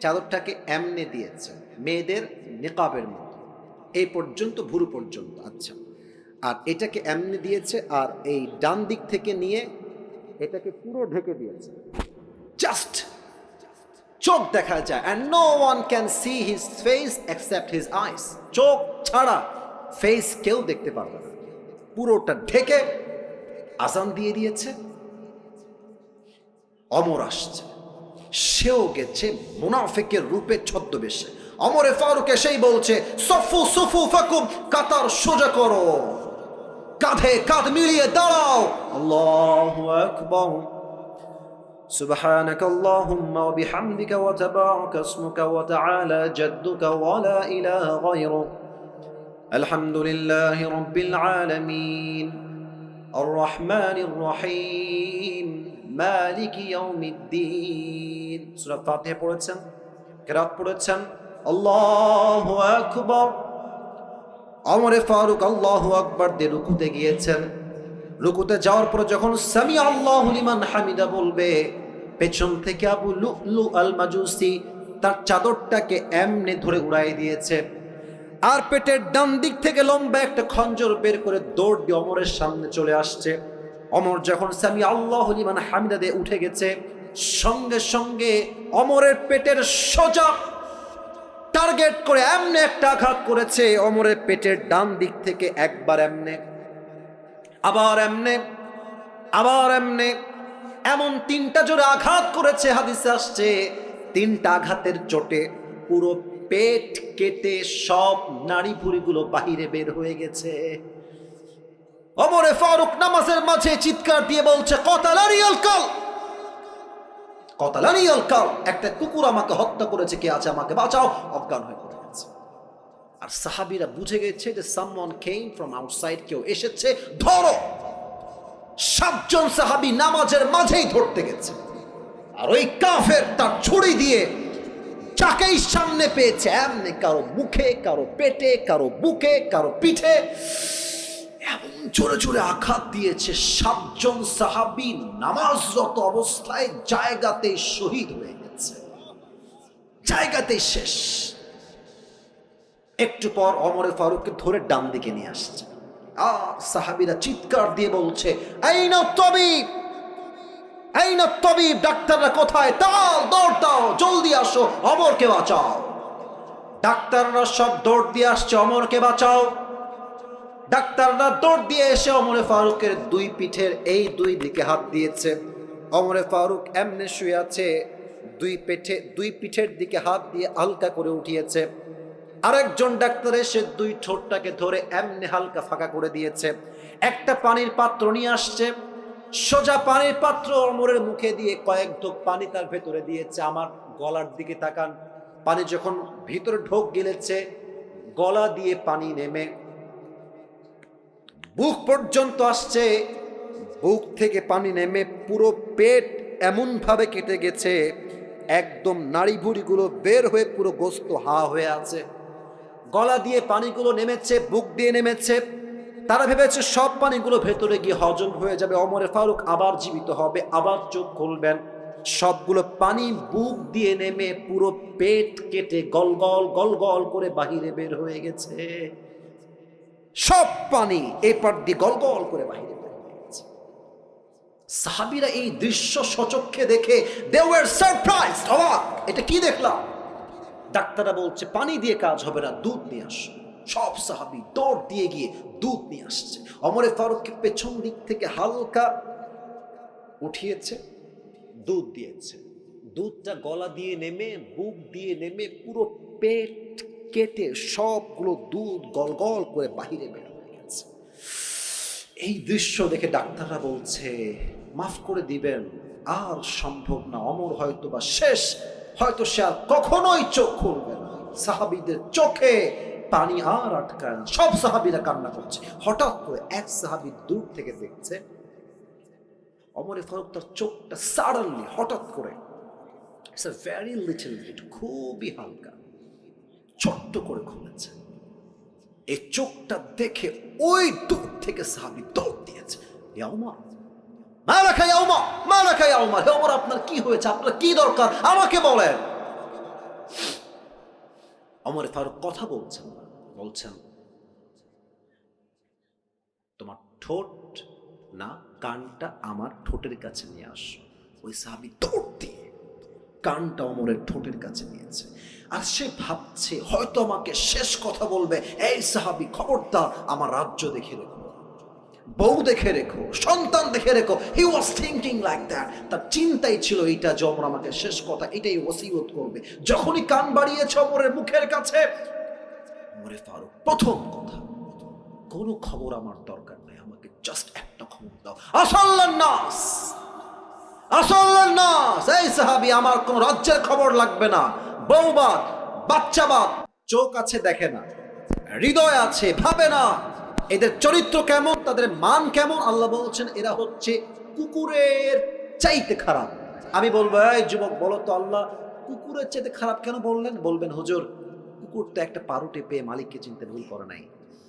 চাদরটাকে এমনে দিয়েছে, মেয়েদের নিকাবের মতো, এই পর্যন্ত, ভুরু পর্যন্ত। আচ্ছা, আর এটাকে এমনে দিয়েছে, আর এই ডান দিক থেকে নিয়ে এটাকে পুরো ঢেকে দিয়েছে, জাস্ট চোখ দেখা যায়। and no one can see his face except his eyes, চোখ ছাড়া ফেস কেউ দেখতে পারবে না। পুরোটা ঢেকে আজান দিয়ে দিয়েছে। অমর আসছে, সেও গেছে মুনাফিকের রূপে ছদ্মবেশে। অমরে ফারুক এসেই বলছে, সফু সুফু ফাকুম, কাতার সোজা করো, কাঁধে কাঁধ মিলিয়ে দাঁড়াও। আল্লাহু আকবার, সুবহানাক আল্লাহুম্মা ওয়া বিহামদিকা ওয়া তাবারাকা ইসমুকা ওয়া তাআলা জাদ্দুকা ওয়া লা ইলাহা গায়রুক, আলহামদুলিল্লাহি রাব্বিল আলামিন, আর রহমানির রহিম, মালিকি ইয়াউমিদ্দিন। সূরা ফাতিহা পড়েছেন, কিরাত পড়েছেন। আল্লাহু আকবার। ওমর ফারুক আল্লাহু আকবার দিয়ে রুকুতে গিয়েছেন। রুকুতে যাওয়ার পর যখন সামি আল্লাহু লিমান হামিদা বলবে, পেছন থেকে আবু লুলু আল মাজুসি তার চাদরটাকে এমনি ধরে উড়াই দিয়েছে, আর পেটের ডান দিক থেকে লম্বা একটা খঞ্জর বের করে দৌড় দিয়ে অমরের সামনে চলে আসছে। অমর যখন সামি আল্লাহু লিমান হামিদা দিয়ে উঠে গেছে, সঙ্গে সঙ্গে অমরের পেটের সোজা টার্গেট করে এমনি একটা আঘাত করেছে। অমরের পেটের ডান দিক থেকে একবার এমনে, আবার এমনে, আবার এমনে, এমন তিনটা জোরে আঘাত করেছে। হাদিসে আসছে, তিনটা আঘাতের চোটে পুরো পেট কেটে সব নাড়ি ভুঁড়িগুলো বাহিরে বের হয়ে গেছে। ওমরে ফারুক নামাজের মাঝে চিৎকার দিয়ে বলছে, কতালানি আল কাল, কতালানি আল কাল, একটা কুকুর আমাকে হত্যা করেছে, কে আছে আমাকে বাঁচাও। অজ্ঞান হয়ে পড়ে গেছে। আর সাহাবীরা বুঝে গেছে যে সামওয়ান কেম ফ্রম আউটসাইড, কেউ এসেছে, ধরো। 7 জন সাহাবী নামাজের মাঝেই ধরতে গেছে, আর ওই কাফের তার ছুরি দিয়ে যাকেই সামনে পেয়েছে এমনি কারো মুখে, কারো পেটে, কারো বুকে, কারো পিঠে এমন জোরে জোরে আঘাত দিয়েছে। 7 জন সাহাবী নামাজরত অবস্থায় জায়গাতেই শহীদ হয়ে গেছে, জায়গাতেই শেষ। একটু পর ওমরে ফারুককে ধরে ডান দিকে নিয়ে আসছে, আর সাহাবীরা চিৎকার দিয়ে বলছে, আইনা তাবিব, আইনা তাবিব, ডাক্তাররা কোথায়? দাও, দৌড় দাও, জলদি আসো, অমরকে বাঁচাও। ডাক্তাররা সব দৌড় দিয়ে আসছে, অমরকে বাঁচাও। ডাক্তাররা দৌড় দিয়ে এসে ওমরে ফারুকের দুই পিঠের এই দুই দিকে হাত দিয়েছে। ওমরে ফারুক এমনে শুয়ে আছে, দুই পিঠের দিকে হাত দিয়ে হালকা করে উঠিয়েছে। আরেকজন ডাক্তার এসে দুই ঠোঁটটাকে ধরে এমনি হালকা ফাঁকা করে দিয়েছে। একটা পানির পাত্র নিয়ে আসছে, সোজা পানির পাত্র ওমরের মুখে দিয়ে কয়েক ঢোক পানি তার ভেতরে দিয়েছে। আমার গলার দিকে তাকান, পানি যখন ভিতরে ঢোক গিলেছে, গলা দিয়ে পানি নেমে বুক পর্যন্ত আসছে, বুক থেকে পানি নেমে পুরো পেট এমন ভাবে কেটে গেছে, একদম নাড়ি ভুঁড়িগুলো বের হয়ে পুরো গোস্ত হা হয়ে আছে। গলা দিয়ে পানিগুলো নেমেছে, বুক দিয়ে নেমেছে। তারা ভেবেছে সব পানিগুলো ভেতরে গিয়ে হজম হয়ে যাবে, ওমরে ফারুক আবার জীবিত হবে, আবার চোখ খুলবেন। সবগুলো পানি বুক দিয়ে নেমে পুরো পেট কেটে গলগল গলগল করে বাহিরে বের হয়ে গেছে। সব পানি এপার দিয়ে গলগল করে বাহিরে বের হয়ে গেছে। সাহাবীরা এই দৃশ্য সচক্ষে দেখে they were surprised, অবাক, এটা কি দেখলাম? ডাক্তাররা বলছে পানি দিয়ে কাজ হবে না, দুধ নিয়ে আসো। সব সাহাবী দৌড় দিয়ে গিয়ে দুধ নিয়ে আসছে। ওমরে ফারুককে পেছন দিক থেকে হালকা উঠিয়েছে, দুধ দিয়েছে, দুধটা গলা দিয়ে নেমে বুক দিয়ে নেমে পুরো পেট কেটে সবগুলো দুধ গল গল করে বাহিরে বের হয়ে গেছে। এই দৃশ্য দেখে ডাক্তাররা বলছে মাফ করে দিবেন, আর সম্ভব না, অমর হয়তো বা শেষ, হয়তো সে আর কখনোই চোখ খুলবে না। সাহাবীদের চোখে পানি আর আটকায় না, সব সাহাবীরা কান্না করছে। হঠাৎ করে এক সাহাবী দূর থেকে দেখছে ওমরে ফারুক তার চোখটা সাডেনলি হঠাৎ করে it's a very little bit, খুবই হালকা ছোট্ট করে খুলেছে। এই চোখটা দেখে ওই দূর থেকে সাহাবী দৌড় দিয়েছে, ইয়া ওমর মালাকা ইয়া ওমর, মালাকা ইয়া ওমর, হে ওমর আপনার কি হয়েছে, আপনার কি দরকার আমাকে বলেন। ওমর ফারুক কথা বলছেন না, বলছেন তোমার ঠোঁট না কানটা আমার ঠোঁটের কাছে নিয়ে আসো। ওই সাহাবী দৌড় দিয়ে কানটা ওমরের ঠোঁটের কাছে নিয়েছে। আর সে ভাবছে হয়তো আমাকে শেষ কথা বলবে, এই সাহাবী খবরদার আমার রাজ্য দেখে রেখো, বউ দেখে রেখো, সন্তান দেখে রেখো। হি ওয়াজ থিংকিং লাইক দ্যাট। তার চিন্তাই ছিল এইটা যে ওমর আমাকে শেষ কথা এটাই ওসিয়ত করবে। যখনই কান বাড়িয়েছে ওমরের মুখের কাছে, ওমরে ফারুক প্রথম কথা, কোনো খবর আমার দরকার নেই, আমাকে জাস্ট একটা খবর দাও। আসাল্লান নাস, আসাল্লান নাস, এই সাহাবী আমার কোন রাজ্যের খবর লাগবে না, বউবাদ বাচ্চাবাদ, চোখ আছে দেখে না, হৃদয় আছে ভাবে না, এদের চরিত্র কেমন, তাদের মান কেমন। আল্লাহ বলছেন এরা হচ্ছে কুকুরের চাইতে খারাপ। আমি বলবো এই যুবক বলো তো আল্লাহ কুকুরের চাইতে খারাপ কেন বললেন? বলবেন হুজুর কুকুর তো একটা পারুটে পেয়ে মালিককে চিনতে ভুল করে নাই,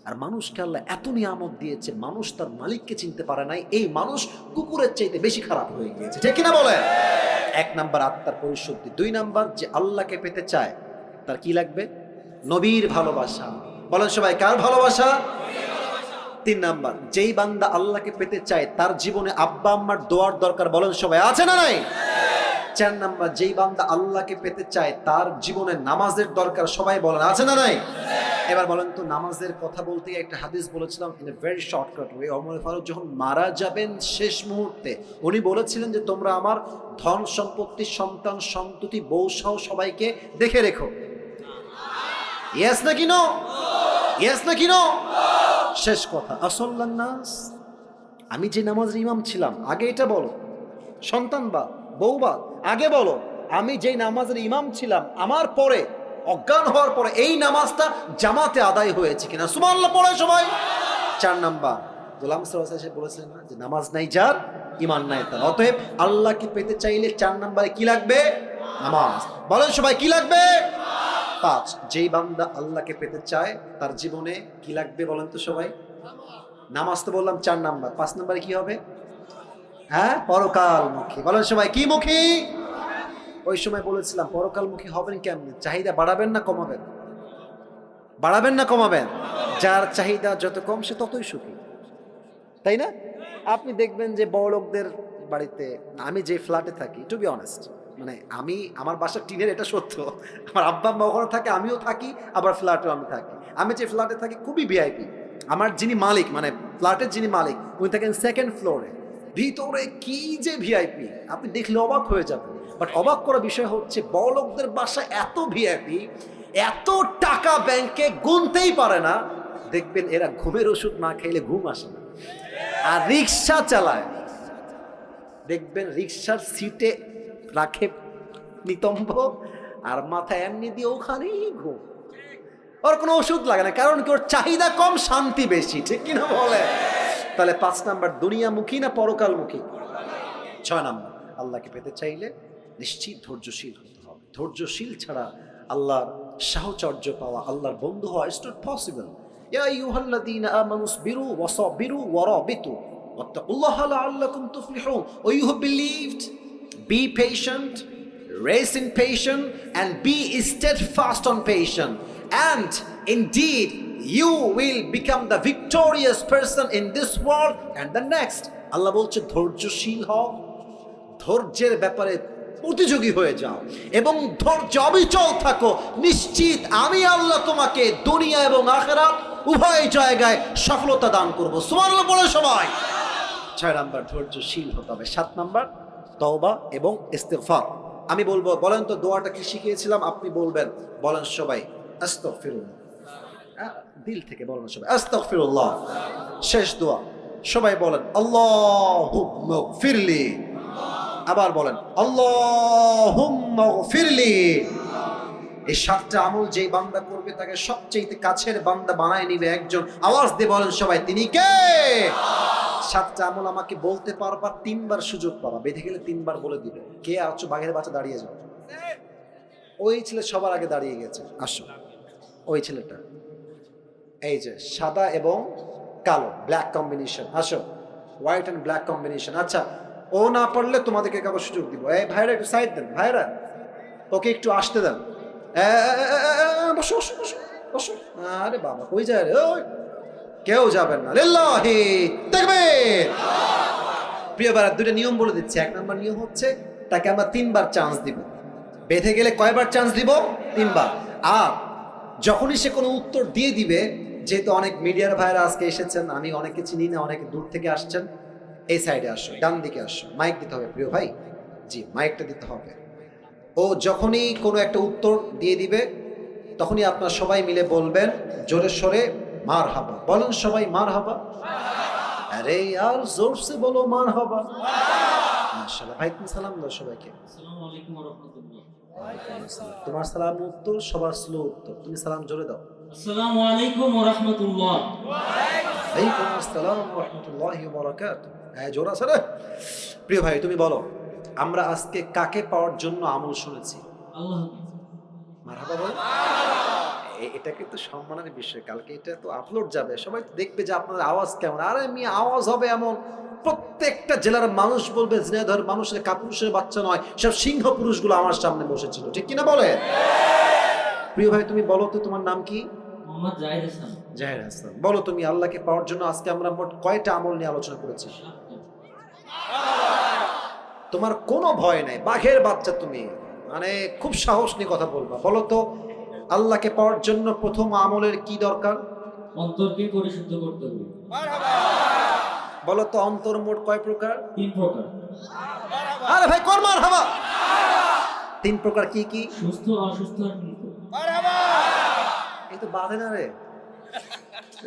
আর মানুষকে আল্লাহ এত নিয়ামত দিয়েছে, মানুষ তার মালিককে চিনতে পারে নাই, এই মানুষ কুকুরের চাইতে বেশি খারাপ হয়ে গিয়েছে, ঠিক কিনা বলেন? এক নাম্বার আত্মার পরিশুদ্ধি, দুই নাম্বার যে আল্লাহকে পেতে চায় তার কি লাগবে? নবীর ভালোবাসা। বলেন সবাই কার ভালোবাসা? তিন নাম্বার যেই বান্দা আল্লাহকে পেতে চায় তার জীবনে আব্বা আম্মার দোয়ার দরকার, বলেন সবাই আছে না নাই? চার নাম্বার যেই বান্দা আল্লাহকে পেতে চায় তার জীবনে নামাজের দরকার, সবাই বলেন আছে না নাই? এবার বলেন তো নামাজের কথা বলতে একটা হাদিস বলেছিলাম in a very shortcut way. Omar Farooq যখন মারা যাবেন শেষ মুহূর্তে উনি বলেছিলেন যে তোমরা আমার ধন সম্পত্তি সন্তান সন্ততি বউ সহ সবাইকে দেখে রেখো। ইয়েস নাকি নো? ইয়েস নাকি নো? শেষ কথা আসাল্লান নাস, আমি যে নামাজের ইমাম ছিলাম, আগে এটা বলো, সন্তান বা বউ বা আগে বলো, আমি যেই নামাজের ইমাম ছিলাম আমার পরে অজ্ঞান হওয়ার পরে এই নামাজটা জামাতে আদায় হয়েছে কিনা, সুবহানাল্লাহ পড়ে সবাই। চার নাম্বার গোলাম সাল্লাল্লাহু আলাইহি ওয়াসাল্লাম বলেছেন না যে নামাজ নাই যার ঈমান নাই তার। অতএব আল্লাহকে পেতে চাইলে চার নাম্বারে কি লাগবে? নামাজ। বলেন সবাই কি লাগবে? পাঁচ, যেই বান্দা আল্লাহকে পেতে চায় তার জীবনে কি লাগবে বলেন তো সবাই? নামাজ তো বললাম চার নাম্বার, পাঁচ নাম্বারে কি হবে? হ্যাঁ, পরকালমুখী। বলেন সবাই কি মুখী? ওই সময় বলেছিলাম পরকালমুখী হবেন কেমনে? চাহিদা বাড়াবেন না কমাবেন? বাড়াবেন না কমাবেন? যার চাহিদা যত কম সে ততই সুখী, তাই না? আপনি দেখবেন যে বড়লোকদের বাড়িতে, আমি যে ফ্ল্যাটে থাকি, টু বি অনেস্ট, মানে আমি আমার বাসা টিনের, এটা সত্য, আমার আব্বা আম্মা ওখানে থাকে, আমিও থাকি, আবার ফ্ল্যাটেও আমি থাকি। আমি যে ফ্ল্যাটে থাকি খুবই ভিআইপি। আমার যিনি মালিক, মানে ফ্ল্যাটের যিনি মালিক, উনি থাকেন সেকেন্ড ফ্লোরে। ভিতরে কি যে ভিআইপি, আপনি দেখলে অবাক হয়ে যাবেন। বাট অবাক করার বিষয় হচ্ছে বড়লোকদের বাসা এত ভিআইপি, এত টাকা ব্যাংকে গুনতেই পারে না, দেখবেন এরা ঘুমের ওষুধ না খাইলে ঘুম আসে না। আর রিক্সা চালায়, দেখবেন রিক্সার সিটে রাখে নিতম্ব আর মাথা এমনি দিয়ে ওখানেই ঘুম, ওর কোনো ওষুধ লাগে না, কারণ কি ওর চাহিদা কম শান্তি বেশি, ঠিক কিনা বলে? তাহলে পাঁচ নাম্বার দুনিয়ামুখী না পরকালমুখী? ছয় নাম্বার আল্লাহকে পেতে চাইলে নিশ্চিত ধৈর্যশীল হতে হবে। ধৈর্যশীল ছাড়া আল্লাহর সাহচর্য পাওয়া, আল্লাহর বন্ধু হওয়া ইজ নট পসিবল। ইয়া আইয়ুহাল্লাযীনা আমানু সবিরু ওয়া সাবিরু ওয়া রাবিতু ওয়াত্তাকুল্লাহা লাআল্লাকুম তুফলিহুন। O you have believed, be patient, raise in patience, and be steadfast on patience, and indeed you will become the victorious person in this world and the next. আল্লাহ বলছে ধৈর্যশীল হও, ধৈর্যের ব্যাপারে প্রতিযোগী হয়ে যাও এবং ধৈর্য অবিচল থাকো, নিশ্চিত আমি আল্লাহ তোমাকে দুনিয়া এবং আখিরাত উভয় জায়গায় সফলতা দান করব। সুবহানাল্লাহ বলে সবাই। 6 নাম্বার ধৈর্যশীল হতে হবে। 7 নাম্বার তওবা এবং ইস্তিগফার। আমি বলবো, বলেন তো দোয়াটা কি শিখিয়েছিলাম, আপনি বলবেন, বলেন সবাই আস্তাগফিরুল্লাহ। দিল থেকে বলেন সবাই আস্তাগফিরুল্লাহ। শেষ দোয়া সবাই বলেন আল্লাহুম্মা গফিরলি। আবার বলেন আল্লাহুম্মা গফিরলি। এই 7টা আমল যেই বান্দা করবে তাকে সবচেয়ে কাছের বান্দা বানায় নিবে একজন। আওয়াজ দিয়ে বলেন সবাই, তিনি কে? 7টা আমল আমাকে বলতে পারবা, 3বার সুযোগ পাবা, বেঁধে গেলে 3বার বলে দিবে। কে আছো? বাঘের বাচ্চা দাঁড়িয়ে যাও। ওই ছেলে সবার আগে দাঁড়িয়ে গেছে, আসো। ওই ছেলেটা, এই যে সাদা এবং কালো, ব্ল্যাক কম্বিনেশন, আসো। White and black combination. আচ্ছা, ও না পারলে তোমাদেরকে কারো সুযোগ দিব। এই ভাইরা একটু সাইড দেন, ভাইরা ওকে একটু আসতে দেন। বসো বসো বসো বসো। আরে বাবা কই যায় রে? ওই কেউ যাবেন না। লিল্লাহি তাকবীর। প্রিয় ভাইরা, দুটো নিয়ম বলে দিচ্ছি। 1 নম্বর নিয়ম হচ্ছে তাকে আমরা 3বার চান্স দিব। বেঁধে গেলে কয়বার চান্স দিব? 3বার। আর যখনই সে কোনো উত্তর দিয়ে দিবে, যেহেতু অনেক মিডিয়ার ভাইরা আজকে এসেছেন, আমি অনেকে চিনি না, অনেকে দূর থেকে আসছেন, এই সাইডে আসো, ডান দিকে আসো। মাইক দিতে হবে প্রিয় ভাই, জি মাইকটা দিতে হবে। ও যখনই কোনো একটা উত্তর দিয়ে দিবে, তখনই আপনারা সবাই মিলে বলবেন জোরে সোরে মারহাবা। বলেন সবাই মারহাবা। আরে यार जोर से बोलो মারহাবা। মাশাআল্লাহ। ভাই তুমি সালাম দাও সবাইকে। আসসালামু আলাইকুম ওয়া রাহমাতুল্লাহ। তোমার সালাম উত্তর, সবার স্লো উত্তর। তুমি সালাম জোরে দাও। আসসালামু আলাইকুম ওয়া রাহমাতুল্লাহ। ওয়ালাইকুম আসসালাম ওয়া রাহমাতুল্লাহি ওয়া বারাকাতুহু। হ্যাঁ জোরে আছে রে। প্রিয় ভাই তুমি বলো, আমরা আজকে কাকে পাওয়ার জন্য আমল শুনেছি? আল্লাহ। মারহাবা বলো। এটা কিন্তু সম্মানের বিষয়। কালকে এটা তো আপলোড যাবে, সবাই তো দেখবে যে আপনার আওয়াজ কেমন। আরে আমি আওয়াজ হবে এমন, প্রত্যেকটা জেলার মানুষ বলবে ঝিনাইদহের মানুষের কাপুরুষের বাচ্চা নয়, সব সিংহ পুরুষগুলো আমার সামনে বসেছিল, ঠিক কিনা বলে? প্রিয় ভাই তুমি বলো তো, তোমার নাম কি? মোহাম্মদ জাহিদ হাসান। জাহিদ হাসান। বলো তুমি, আল্লাহকে পাওয়ার জন্য আজকে আমরা মোট কয়টা আমল নিয়ে আলোচনা করেছি? তোমার কোনো ভয় নাই, বাঘের বাচ্চা তুমি, মানে খুব সাহস নিয়ে কথা বলবা। বলো তো, আল্লাহকে পাওয়ার জন্য প্রথম আমলের কি দরকার? অন্তরকে পরিশুদ্ধ করতে হবে। বলো তো, অন্তর মোট কয় প্রকার? 3 প্রকার। আরে ভাই কর মারহাবা। 3 প্রকার কি কি? সুস্থ, অসুস্থ আর মৃত। এই তো বাধে না রে,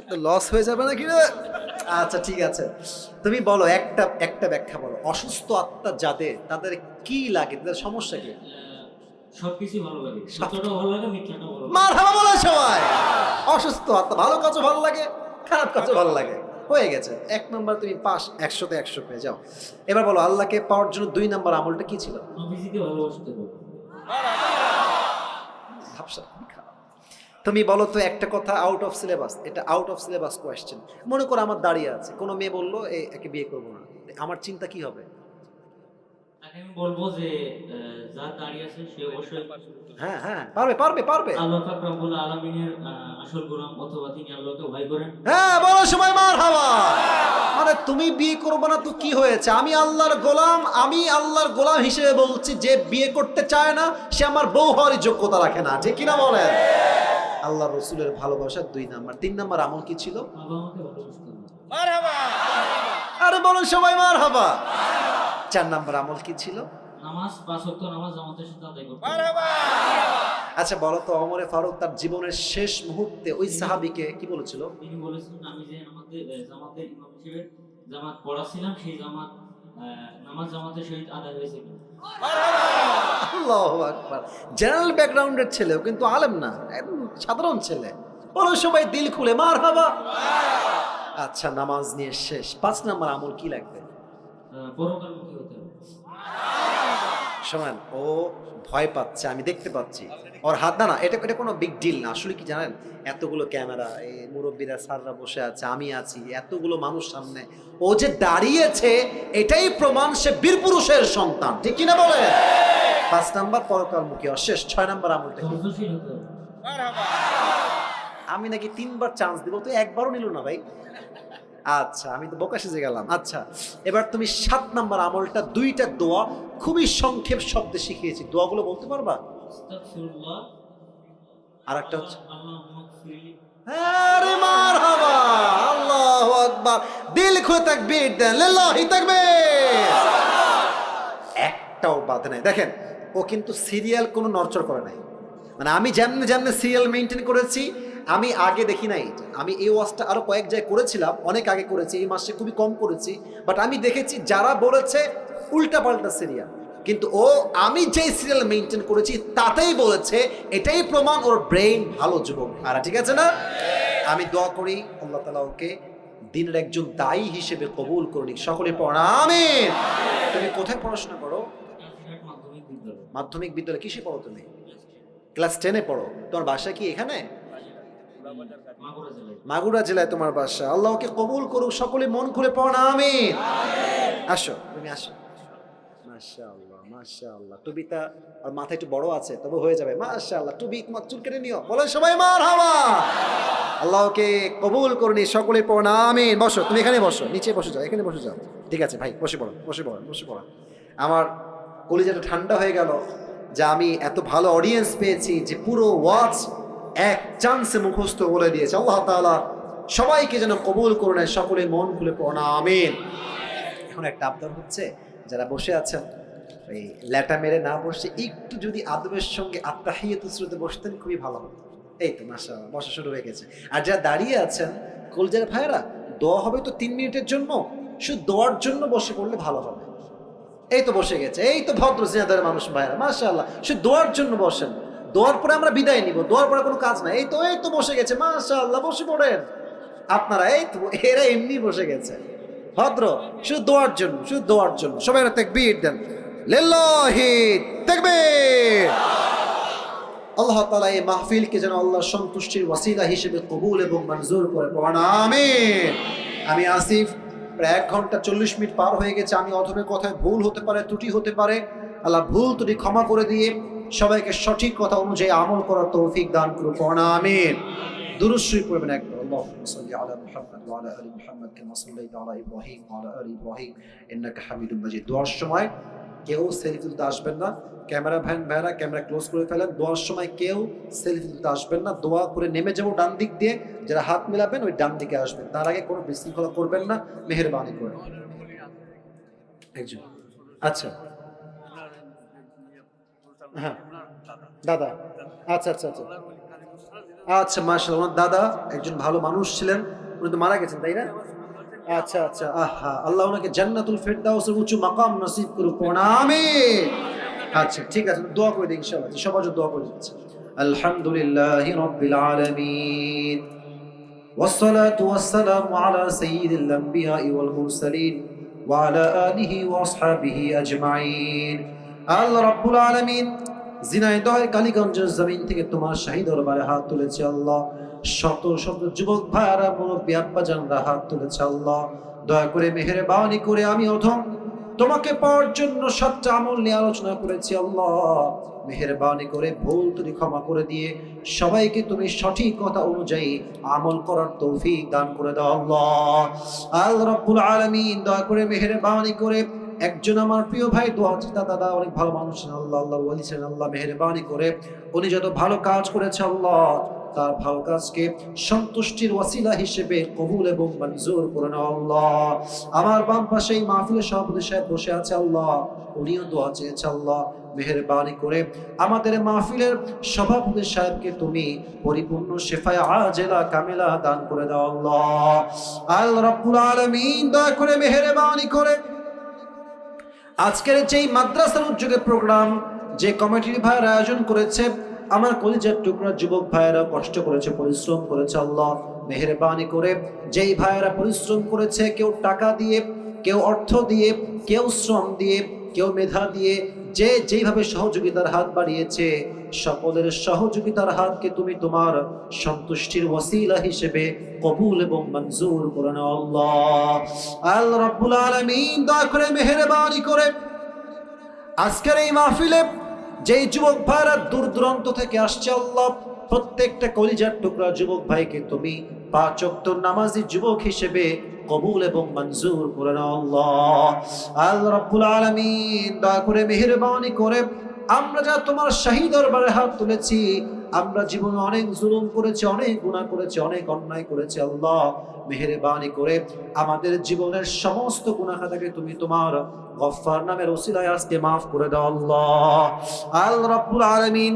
তো লস হয়ে যাবে নাকি রে? আচ্ছা ঠিক আছে, তুমি বলো একটা ব্যাখ্যা বলো। অসুস্থ আত্মা যাদের, তাদের কি লাগে, তাদের সমস্যা কি? সবকিছু ভালো লাগে, সত্যটা ভালো লাগে, মিথ্যাটা ভালো লাগে। মারহাবা বলো সবাই। অসুস্থ আত্মা, ভালো কাজও ভালো লাগে, খারাপ কাজও ভালো লাগে। হয়ে গেছে, 1 নম্বর তুমি পাস, 100-তে 100 পেয়ে যাও। এবার বলো, আল্লাহকে পাওয়ার জন্য 2 নম্বর আমলটা কি ছিল? নবীজিকে ভালোবাসতে হবে। ভাবসা খারাপ। তুমি বলো তো একটা কথা, আউট অফ সিলেবাস, এটা আউট অফ সিলেবাস কোয়েশ্চেন। মনে করো আমার দাঁড়িয়ে আছে, কোনো মেয়ে বললো একে বিয়ে করবো না, আমার চিন্তা কি হবে? তাকে আমি বলবো যে যার দাঁড়িয়ে আছে সে অবশ্যই হ্যাঁ হ্যাঁ পারবে পারবে পারবে। আল্লাহ পাক রব্বুল আলামিনের আসল গোলাম, অথবা তিনি আল্লাহকে ভয় করেন। হ্যাঁ বলো সবাই মারহাবা। মানে তুমি বিয়ে করবে না তো কি হয়েছে? আমি আল্লাহর গোলাম, আমি আল্লাহর গোলাম হিসেবে বলছি, যে বিয়ে করতে চায় না সে আমার বউ হওয়ার যোগ্যতা রাখে না, ঠিক কিনা বলেন? আল্লাহ রসুলের ভালোবাসা 2 নাম্বার। 3 নাম্বার আমল কি ছিল? বাবা আমাকে ভালোবাসতে হবে। আরে বলো সবাই মারহাবা। 4 নাম্বার আমল কি ছিল? নামাজ, 5 ওয়াক্ত নামাজ জামাতের সাথে আদায় করতে হবে। আচ্ছা বলো তো, ওমরে ফারুক তার জীবনের শেষ মুহূর্তে ওই সাহাবীকে কি বলেছিল? তিনি বলেছিলেন, আমি যে আমাদের জামাতের ইমাম হিসেবে জামাত পড়াছিলাম, সেই জামাত নামাজ জামাতের সহিত আদায় হয়েছে কিনা। আল্লাহু আকবার। জেনারেল ব্যাকগ্রাউন্ডের ছেলেও কিন্তু আলেম না, একদম সাধারণ ছেলে। বলো সবাই দিল খুলে মারহাবা। আচ্ছা নামাজ নিয়ে শেষ। 5 নাম্বার আমল কি লাগবে? পরকালমুখী হতে হবে। শোনেন, ও ভয় পাচ্ছে, আমি দেখতে পাচ্ছি ওর হাত। না এটা কোনো বিগ ডিল না। আসলে কি জানেন, এতগুলো ক্যামেরা, এই মুরব্বীরা স্যাররা বসে আছে, আমি আছি, এতগুলো মানুষ সামনে, ও যে দাঁড়িয়েছে এটাই প্রমাণ সে বীর পুরুষের সন্তান, ঠিক কিনা বলে? 5 নাম্বার পরকালমুখী শেষ। 6 নাম্বার আমলটা কি? ধৈর্যশীল হতে হবে। আমি নাকি 3বার চান্স দিব, তো একবারও নিল না ভাই। আচ্ছা আমি তো বোকা সেজে গেলাম। আচ্ছা এবার তুমি 7 নাম্বার আমলটা, 2টা দোয়া খুবই সংক্ষেপ শব্দে শিখিয়েছি, দোয়াগুলো বলতে পারবা? আস্তাগফিরুল্লাহ, আর একটা হচ্ছে আল্লাহুম্মা গফিরলি। আরে মারহাবা, আল্লাহু আকবার। দিল খুলে তাকবীর দেন, লিল্লাহি তাকবীর। 1 একটাও বাধে নাই। দেখেন ও কিন্তু সিরিয়াল কোনো নড়চড় করে নাই, মানে আমি যেমনি যেমনি সিরিয়াল মেনটেন করেছি, আমি আগে দেখি নাই। আমি এই ওয়াজটা আরো কয়েক জায়গায় করেছিলাম, অনেক আগে করেছি, এই মাসে খুবই কম করেছি, বাট আমি দেখেছি যারা বলেছে উল্টা পাল্টা সিরিয়াল, কিন্তু ও আমি যেই সিরিয়াল মেনটেন করেছি তাতেই বলেছে, এটাই প্রমাণ ওর ব্রেইন ভালো যুবক। আর ঠিক আছে না? আমি দোয়া করি আল্লাহ তাআলা ওকে দিনের একজন দায়ী হিসেবে কবুল করুন। সকলে পড়া আমিন। তুমি কোথায় পড়াশোনা করো? মাধ্যমিক বিদ্যালয়। মাধ্যমিক বিদ্যালয় কিসে পড়ো তুমি? ক্লাস 10-এ পড়ো। তোমার বাসা কি এখানে? মাগুরা জেলায়। মাগুরা জেলায় তোমার বাসা। আল্লাহ ওকে কবুল করুক। সকলে মন খুলে পড়া আমিন। আসো, তুমি আসো। মাশাআল্লাহ মাশাআল্লাহ। টুপিটা আর মাথা একটু বড় আছে, তবে হয়ে যাবে। মাশাআল্লাহ। টুপি তোমার চুল কেটে নিও, বলেন সবাই মারহাবা। আল্লাহ ওকে কবুল করুন। সকলে পড়া আমিন। বসো, তুমি এখানে বসো, নিচে বসে যাও, এখানে বসে যাও। ঠিক আছে ভাই, বসে পড়ো, বসে পড়ো, বসে পড়ো। আমার কলিজাটা ঠান্ডা হয়ে গেল যে আমি এত ভালো অডিয়েন্স পেয়েছি যে পুরো ওয়াজ এক চান্সে মুখস্থ বলে দিয়েছে। আল্লাহ তাআলা সবাইকে যেন কবুল করুন। সকলে মন খুলে পড়া আমিন। এখন একটা আবদার হচ্ছে, যারা বসে আছেন এই ল্যাটা মেরে না বসে একটু যদি আদবের সঙ্গে আত্তাহিয়াতুস সুরতে বসতেন খুবই ভালো হতো। এই তো মাশাআল্লাহ, বসা শুরু হয়ে গেছে। আর যারা দাঁড়িয়ে আছেন কলজার ভাইরা, দোয়া হবে তো 3 মিনিটের জন্য, শুধু দোয়ার জন্য বসে পড়লে ভালো হবে। এই তো বসে গেছে, এই তো ভদ্র সিনাদার মানুষ ভাইরা, মাশাআল্লাহ। শুধু দোয়ার জন্য বসেন, দোয়ার পরে আমরা বিদায় নিব, দোয়ার পরে কোনো কাজ নাই। এই তো বসে গেছে, মাশাআল্লাহ, বসে পড়েন আপনারা। এই তো এরা এমনি বসে গেছে, ভদ্র, শুধু দোয়ার জন্য, শুধু দোয়ার জন্য। সবাই তাকবীর দেন, লিল্লাহি তাকবীর। আল্লাহ তাআলা এই মাহফিলকে যেন আল্লাহর সন্তুষ্টির ওয়াসিলা হিসেবে কবুল এবং মঞ্জুর করে পড়ান আমিন। আমি আসিফ, প্রায় 1 ঘন্টা 40 মিনিট পার হয়ে গেছে। আমি অথবা কথায় ভুল হতে পারে, ত্রুটি হতে পারে। আল্লাহ ভুল ত্রুটি ক্ষমা করে দিয়ে সবাইকে সঠিক কথা অনুযায়ী আমল করার তৌফিক দান করুন, পড়ান আমিন। দুরূদ শরীফ পড়বেন একবার। আল্লাহুম্মা সাল্লি আলা মুহাম্মাদ ওয়া আলা আলি মুহাম্মাদ কামা সাল্লাইতা আলা ইব্রাহিম ওয়া আলা আলি ইব্রাহিম ইন্নাকা হামিদুম মাজিদ। দোয়ার সময় কেউ সেলফি তুলতে আসবেন না। ক্যামেরা ভাইরা ক্যামেরা ক্লোজ করে ফেলেন। দোয়ার সময় কেউ সেলফি তুলতে আসবেন না। দোয়া করে নেমে যাবো ডান দিক দিয়ে, যারা হাত মেলাবেন ওই ডান দিকে আসবেন। তার আগে কোনো বিশৃঙ্খলা করবেন না, মেহেরবানি করে। একজন আচ্ছা, হ্যাঁ দাদা, আচ্ছা আচ্ছা আচ্ছা আচ্ছা, মাশাআল্লাহ। ওনার দাদা একজন ভালো মানুষ ছিলেন, উনি তো মারা গেছেন, তাই না? আচ্ছা আচ্ছা, আহা, আল্লাহ ওনাকে জান্নাতুল ফেরদাউসের উঁচু মাকাম নসিব করুক, আমিন। আচ্ছা ঠিক আছে, দোয়া করে দিই ইনশাআল্লাহ, সবার জন্য দোয়া করে দিচ্ছি। আলহামদুলিল্লাহি রাব্বিল আলামিন والصلاة والسلام على سيد الأنبياء والمرسلين وعلى آله وأصحابه أجمعين। আল্লাহ রাব্বুল আলামিন ঝিনাইদহের কালীগঞ্জের জমিন থেকে তোমার শাহী দরবারে হাত তুলেছে আল্লাহ। শত শত যুবক ভাইরা, মুরব্বী আব্বাজানরা হাত তুলেছে আল্লাহ। দয়া করে মেহেরবানি করে আমি অধম তোমাকে পাওয়ার জন্য 7টা আমল নিয়ে আলোচনা করেছি আল্লাহ। মেহেরবানি করে ভুল ত্রুটি ক্ষমা করে দিয়ে সবাইকে তুমি সঠিক কথা অনুযায়ী আমল করার তৌফিক দান করে দাও আল্লাহ। আল্লাহ রাব্বুল আলামিন দয়া করে মেহেরবানি করে একজন আমার প্রিয় ভাই দোয়া চিন্তা দাদা, অনেক ভালো মানুষ ছিলেন আল্লাহ, আল্লাহ ওয়ালি ছিলেন আল্লাহ। মেহেরবানি করে উনি যত ভালো কাজ করেছে আল্লাহ, তার ভালো কাজকে সন্তুষ্টির ওয়াসিলা হিসেবে কবুল এবং মঞ্জুর করে নাও আল্লাহ। আমার বাম পাশে এই মাহফিলের সভাপতি সাহেব বসে আছে আল্লাহ, উনিও দোয়া চেয়েছে আল্লাহ। মেহেরবানি করে আমাদের মাহফিলের সভাপতি সাহেবকে তুমি পরিপূর্ণ শেফায়ে আজেলা কামেলা দান করে দাও আল্লাহ। আল্লাহ রাব্বুল আলামিন দয়া করে মেহেরবানি করে আজকের যেই মাদ্রাসার উদ্যোগে প্রোগ্রাম, যে কমিটির ভাইয়ের আয়োজন করেছে, আমার কলিজার টুকরা যুবক ভাইয়েরা কষ্ট করেছে, পরিশ্রম করেছে আল্লাহ। মেহেরবানি করে যেই ভাইয়েরা পরিশ্রম করেছে, কেউ টাকা দিয়ে, কেউ অর্থ দিয়ে, কেউ শ্রম দিয়ে, কেউ মেধা দিয়ে, যে যেইভাবে সহযোগিতার হাত বাড়িয়েছে, সকলের সহযোগিতার হাতকে তুমি তোমার সন্তুষ্টির ওয়াসিলা হিসেবে কবুল এবং মঞ্জুর করে নাও আল্লাহ। আল্লাহ রাব্বুল আলামিন দয়া করে মেহেরবানি করে আজকের এই মাহফিলে যেই যুবক ভাইরা দূর দূরান্ত থেকে আসছে আল্লাহ, প্রত্যেকটা কলিজার টুকরা যুবক ভাইকে তুমি 5 ওয়াক্ত নামাজি যুবক হিসেবে কবুল এবং মঞ্জুর করে নাও আল্লাহ। আল্লাহ রাব্বুল আলামিন দয়া করে মেহেরবানি করে আমরা যা তোমার শাহী দরবারে হাত তুলেছি, আমরা জীবনে অনেক জুলুম করেছি, অনেক গুনাহ করেছি, অনেক অন্যায় করেছি। আল্লাহ মেহেরবানি করে আমাদের জীবনের সমস্ত গুনাহ খাতাকে তুমি তোমার গফফার নামের ওসিলায় আজকে মাফ করে দাও আল্লাহ। আল্লাহ রাব্বুল আলামিন,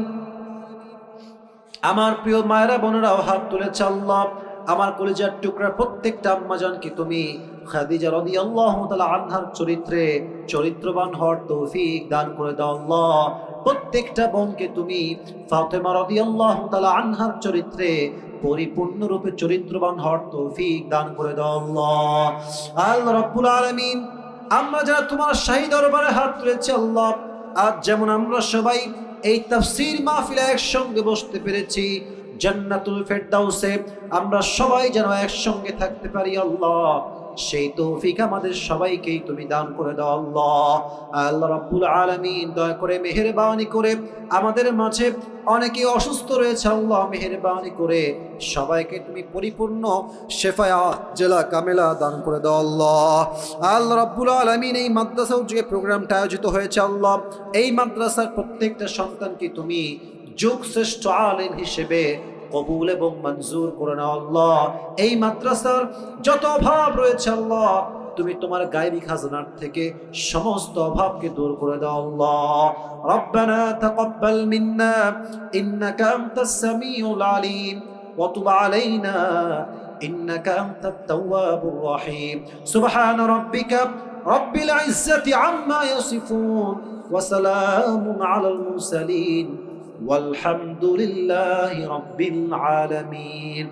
আমার প্রিয় মায়েরা বোনেরাও হাত তুলেছে আল্লাহ। আমার কলিজার টুকরা প্রত্যেকটা আম্মাজানকে তুমি খাদিজা রাদিয়াল্লাহু তাআলা আনহার চরিত্রে চরিত্রবান হওয়ার তৌফিক দান করে দাও আল্লাহ। প্রত্যেকটা বোনকে তুমি ফাতেমা রাদিয়াল্লাহু তাআলা আনহার চরিত্রে পরিপূর্ণরূপে চরিত্রবান হওয়ার তৌফিক দান করে দাও আল্লাহ। আল্লাহ রাব্বুল আলামিন, আমরা যারা তোমার শাহী দরবারে হাত তুলেছি আল্লাহ, আজ যেমন আমরা সবাই এই তাফসীর মাহফিলে একসঙ্গে বসতে পেরেছি, জান্নাতুল ফেরদাউসে আমরা সবাই যেন একসঙ্গে থাকতে পারি আল্লাহ, সেই তৌফিক আমাদের সবাইকেই তুমি দান করে দাও আল্লাহ। আল্লাহ রাব্বুল আলামিন, দয়া করে মেহেরবানি করে আমাদের মাঝে অনেকে অসুস্থ রয়েছে আল্লাহ, মেহেরবানি করে সবাইকে তুমি পরিপূর্ণ শেফায়ে আজলা কামেলা দান করে দাও আল্লাহ। আল্লাহ রাব্বুল আলামিন, এই মাদ্রাসা যে প্রোগ্রামটা আয়োজিত হয়েছে আল্লাহ, এই মাদ্রাসার প্রত্যেকটা সন্তানকে তুমি যুগ শ্রেষ্ঠ আলেম হিসেবে কবুল এবং মঞ্জুর করে নাও আল্লাহ। এই মাদ্রাসার যত অভাব রয়েছে আল্লাহ, তুমি তোমার গায়বী খাজানার থেকে সমস্ত অভাবকে দূর করে দাও আল্লাহ। রব্বানা তাকাব্বাল মিন্না ইন্নাকা আনতাস সামিউল আলিম ওয়া তুব আলাইনা ইন্নাকা আনতাত তাওয়াবুর রহিম। সুবহানা রাব্বিকা রাব্বিল ইজ্জাতি আম্মা ইয়াসিফুন ওয়া সালামুন আলাল মুরসালিন والحمد لله رب العالمين।